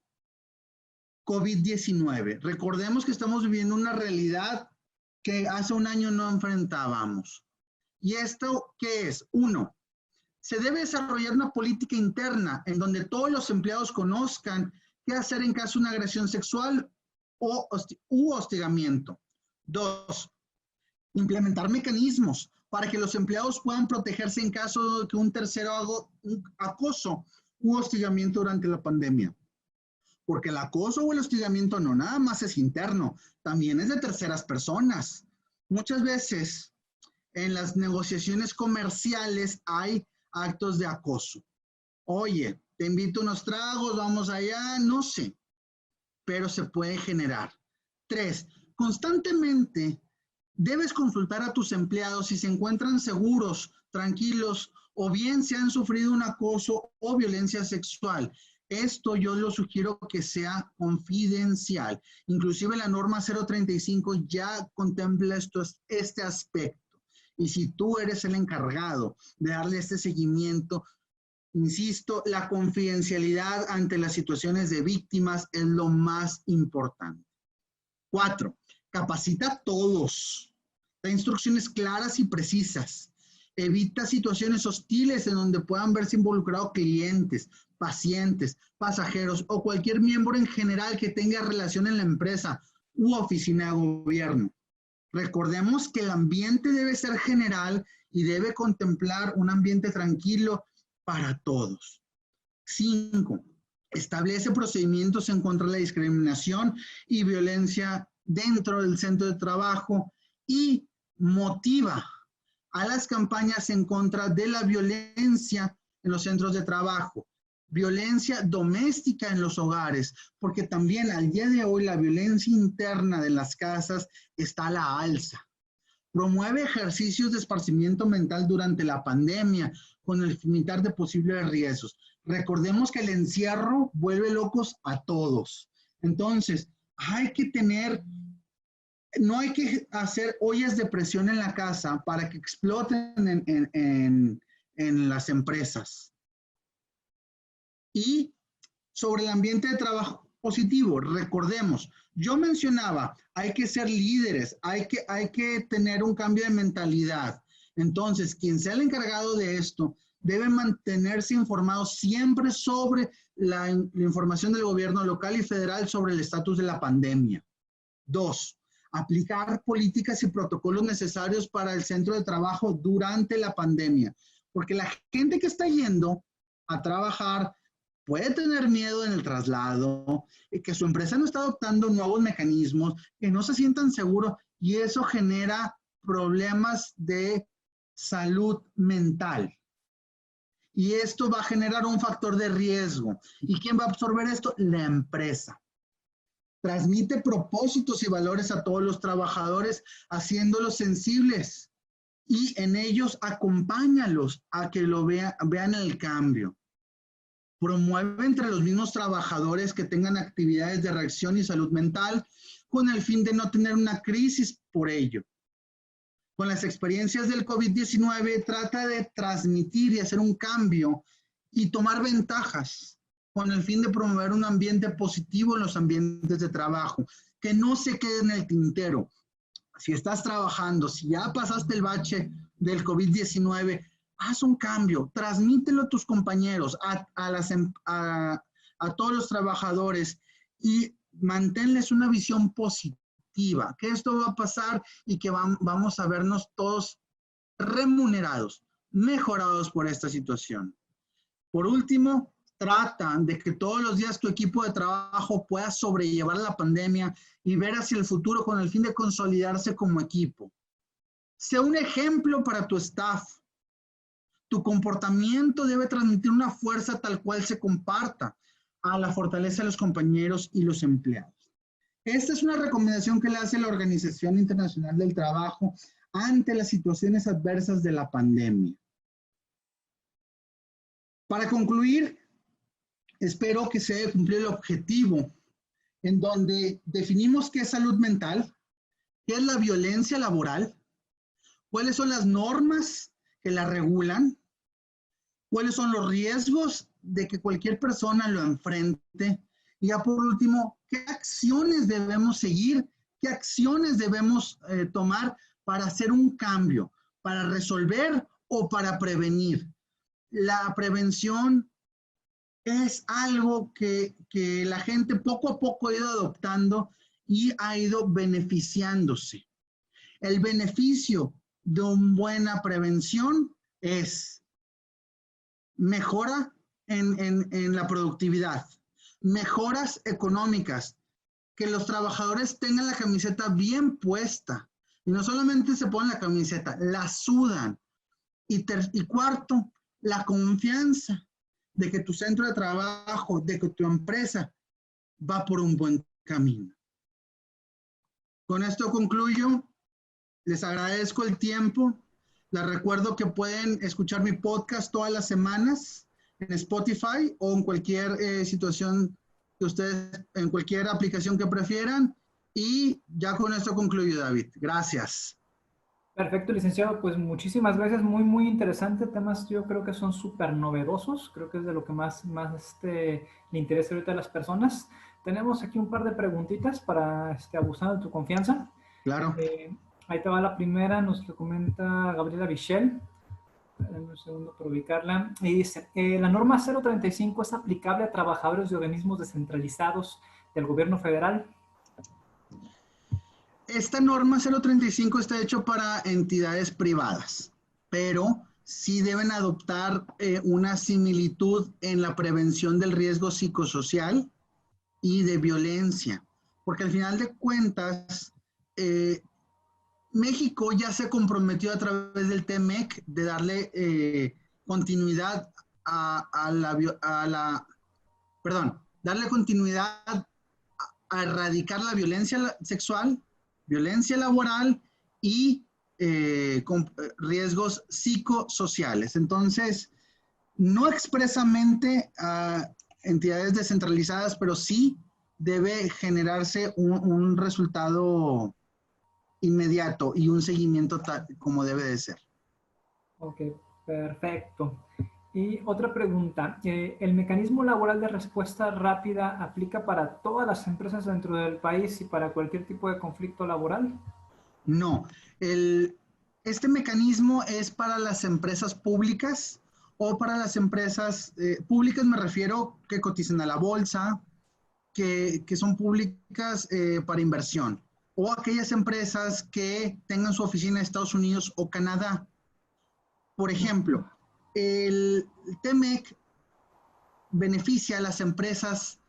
COVID-19. Recordemos que estamos viviendo una realidad que hace un año no enfrentábamos. ¿Y esto qué es? Uno, se debe desarrollar una política interna en donde todos los empleados conozcan qué hacer en caso de una agresión sexual u hostigamiento. Dos, implementar mecanismos para que los empleados puedan protegerse en caso de que un tercero haga un acoso u hostigamiento durante la pandemia. Porque el acoso o el hostigamiento no nada más es interno, también es de terceras personas. Muchas veces en las negociaciones comerciales hay actos de acoso. Oye, te invito a unos tragos, vamos allá, no sé, pero se puede generar. 3, constantemente debes consultar a tus empleados si se encuentran seguros, tranquilos, o bien si han sufrido un acoso o violencia sexual. Esto yo lo sugiero que sea confidencial. Inclusive la norma 035 ya contempla este aspecto. Y si tú eres el encargado de darle este seguimiento, insisto, la confidencialidad ante las situaciones de víctimas es lo más importante. 4, capacita a todos. Da instrucciones claras y precisas. Evita situaciones hostiles en donde puedan verse involucrados clientes, pacientes, pasajeros o cualquier miembro en general que tenga relación en la empresa u oficina de gobierno. Recordemos que el ambiente debe ser general y debe contemplar un ambiente tranquilo para todos. 5, establece procedimientos en contra de la discriminación y violencia dentro del centro de trabajo y motiva a las campañas en contra de la violencia en los centros de trabajo, violencia doméstica en los hogares, porque también al día de hoy la violencia interna de las casas está a la alza. Promueve ejercicios de esparcimiento mental durante la pandemia con el limitar de posibles riesgos. Recordemos que el encierro vuelve locos a todos. Entonces, no hay que hacer ollas de presión en la casa para que exploten en las empresas. Y sobre el ambiente de trabajo positivo, recordemos, yo mencionaba, hay que ser líderes, hay que tener un cambio de mentalidad. Entonces, quien sea el encargado de esto debe mantenerse informado siempre sobre la información del gobierno local y federal sobre el estatus de la pandemia. 2, aplicar políticas y protocolos necesarios para el centro de trabajo durante la pandemia, porque la gente que está yendo a trabajar puede tener miedo en el traslado, que su empresa no está adoptando nuevos mecanismos, que no se sientan seguros y eso genera problemas de salud mental. Y esto va a generar un factor de riesgo. ¿Y quién va a absorber esto? La empresa. Transmite propósitos y valores a todos los trabajadores, haciéndolos sensibles. Y en ellos acompáñalos a que lo vean el cambio. Promueve entre los mismos trabajadores que tengan actividades de reacción y salud mental con el fin de no tener una crisis por ello. Con las experiencias del COVID-19 trata de transmitir y hacer un cambio y tomar ventajas con el fin de promover un ambiente positivo en los ambientes de trabajo, que no se quede en el tintero. Si estás trabajando, si ya pasaste el bache del COVID-19, haz un cambio, transmítelo a tus compañeros, a a todos los trabajadores y manténles una visión positiva, que esto va a pasar y que vamos a vernos todos remunerados, mejorados por esta situación. Por último, trata de que todos los días tu equipo de trabajo pueda sobrellevar la pandemia y ver hacia el futuro con el fin de consolidarse como equipo. Sé un ejemplo para tu staff. Tu comportamiento debe transmitir una fuerza tal cual se comparta a la fortaleza de los compañeros y los empleados. Esta es una recomendación que le hace la Organización Internacional del Trabajo ante las situaciones adversas de la pandemia. Para concluir, espero que se haya cumplido el objetivo en donde definimos qué es salud mental, qué es la violencia laboral, cuáles son las normas que la regulan, cuáles son los riesgos de que cualquier persona lo enfrente y ya por último, qué acciones debemos seguir, qué acciones debemos tomar para hacer un cambio, para resolver o para prevenir. La prevención es algo que la gente poco a poco ha ido adoptando y ha ido beneficiándose. El beneficio de una buena prevención es mejora en la productividad, mejoras económicas, que los trabajadores tengan la camiseta bien puesta y no solamente se ponen la camiseta, la sudan. Y cuarto, la confianza de que tu centro de trabajo, de que tu empresa va por un buen camino. Con esto concluyo. Les agradezco el tiempo. Les recuerdo que pueden escuchar mi podcast todas las semanas en Spotify o en cualquier situación que ustedes, en cualquier aplicación que prefieran. Y ya con esto concluyo, David. Gracias. Perfecto, licenciado. Pues muchísimas gracias. Muy, muy interesante. Temas yo creo que son súper novedosos. Creo que es de lo que más le interesa ahorita a las personas. Tenemos aquí un par de preguntitas para abusar de tu confianza. Claro. Ahí te va la primera. Nos lo comenta Gabriela Bichel. Un segundo para ubicarla. Y dice, la norma 035 es aplicable a trabajadores de organismos descentralizados del gobierno federal. Esta norma 035 está hecho para entidades privadas, pero sí deben adoptar una similitud en la prevención del riesgo psicosocial y de violencia, porque al final de cuentas, México ya se comprometió a través del TMEC de darle continuidad darle continuidad a erradicar la violencia sexual, violencia laboral y con riesgos psicosociales. Entonces, no expresamente a entidades descentralizadas, pero sí debe generarse un resultado inmediato y un seguimiento como debe de ser. Ok, perfecto. Y otra pregunta, ¿el mecanismo laboral de respuesta rápida aplica para todas las empresas dentro del país y para cualquier tipo de conflicto laboral? No, este mecanismo es para las empresas públicas o para las empresas públicas, me refiero que cotizan a la bolsa, que son públicas para inversión, o aquellas empresas que tengan su oficina en Estados Unidos o Canadá. Por ejemplo, el TMEC beneficia a las empresas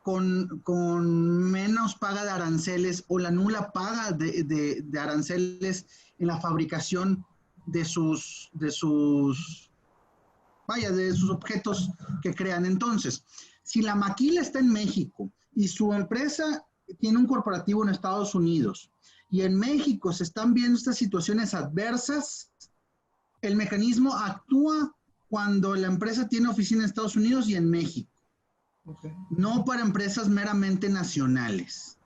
con menos paga de aranceles o la nula paga de aranceles en la fabricación de sus objetos que crean. Entonces, si la maquila está en México y su empresa tiene un corporativo en Estados Unidos y en México se están viendo estas situaciones adversas, el mecanismo actúa cuando la empresa tiene oficina en Estados Unidos y en México. Okay. No para empresas meramente nacionales.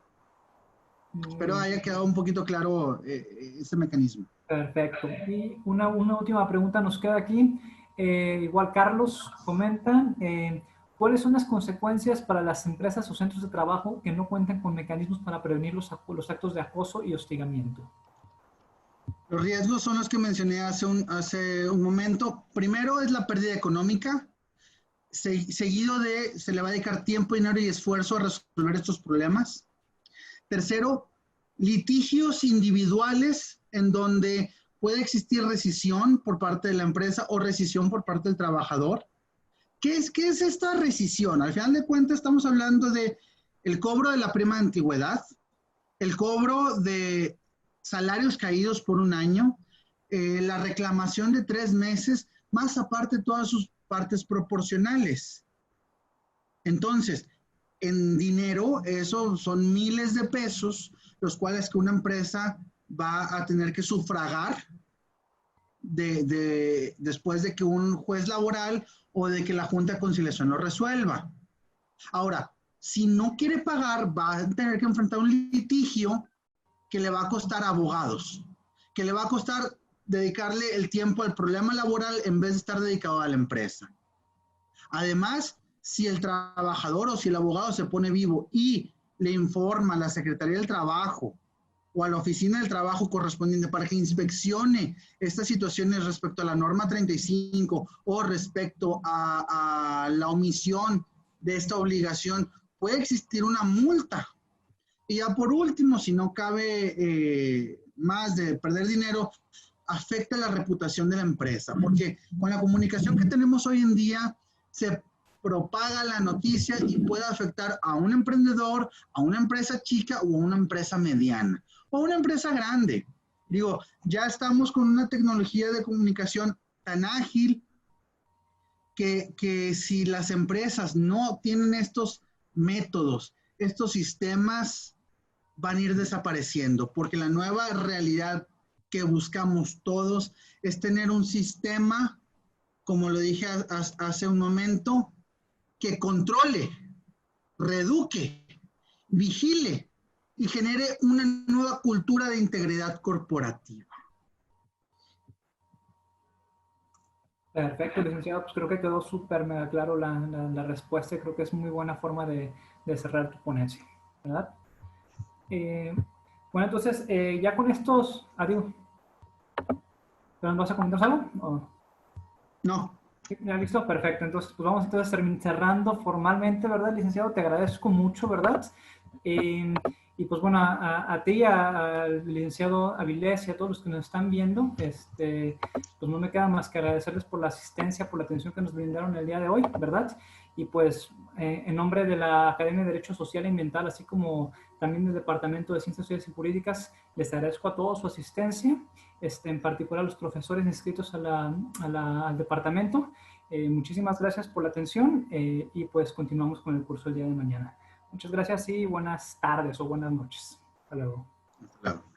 Espero haya quedado un poquito claro este mecanismo. Perfecto. Y una última pregunta nos queda aquí. Igual Carlos comenta, ¿cuáles son las consecuencias para las empresas o centros de trabajo que no cuentan con mecanismos para prevenir los actos de acoso y hostigamiento? Los riesgos son los que mencioné hace un momento. Primero es la pérdida económica. seguido de se le va a dedicar tiempo, dinero y esfuerzo a resolver estos problemas. Tercero, litigios individuales en donde puede existir rescisión por parte de la empresa o rescisión por parte del trabajador. ¿Qué es esta rescisión? Al final de cuentas estamos hablando de el cobro de la prima de antigüedad, el cobro de salarios caídos por un año, la reclamación de 3 meses, más aparte todas sus partes proporcionales. Entonces, en dinero, eso son miles de pesos, los cuales que una empresa va a tener que sufragar después de que un juez laboral o de que la Junta de Conciliación lo resuelva. Ahora, si no quiere pagar, va a tener que enfrentar un litigio que le va a costar abogados, que le va a costar dedicarle el tiempo al problema laboral en vez de estar dedicado a la empresa. Además, si el trabajador o si el abogado se pone vivo y le informa a la Secretaría del Trabajo o a la Oficina del Trabajo correspondiente para que inspeccione estas situaciones respecto a la norma 35 o respecto a la omisión de esta obligación, puede existir una multa. Y ya por último, si no cabe más de perder dinero, afecta la reputación de la empresa, porque con la comunicación que tenemos hoy en día se propaga la noticia y puede afectar a un emprendedor, a una empresa chica o a una empresa mediana o a una empresa grande. Digo, ya estamos con una tecnología de comunicación tan ágil que si las empresas no tienen estos métodos, estos sistemas, van a ir desapareciendo, porque la nueva realidad que buscamos todos es tener un sistema, como lo dije hace un momento, que controle, reeduque, vigile y genere una nueva cultura de integridad corporativa. Perfecto, licenciado. Pues creo que quedó súper mega claro la respuesta y creo que es muy buena forma de cerrar tu ponencia, ¿verdad? Bueno, entonces, ya con estos... Adiós. ¿Vas a comentar algo? ¿O? No. ¿Ya listo? Perfecto. Entonces, pues vamos entonces cerrando formalmente, ¿verdad, licenciado? Te agradezco mucho, ¿verdad? Y pues bueno, a ti, al licenciado Avilés y a todos los que nos están viendo, pues no me queda más que agradecerles por la asistencia, por la atención que nos brindaron el día de hoy, ¿verdad? Y pues en nombre de la Academia de Derecho Social e Ambiental, así como también del Departamento de Ciencias Sociales y Jurídicas, les agradezco a todos su asistencia, en particular a los profesores inscritos al departamento. Muchísimas gracias por la atención y pues continuamos con el curso el día de mañana. Muchas gracias y buenas tardes o buenas noches. Hasta luego. Hasta luego.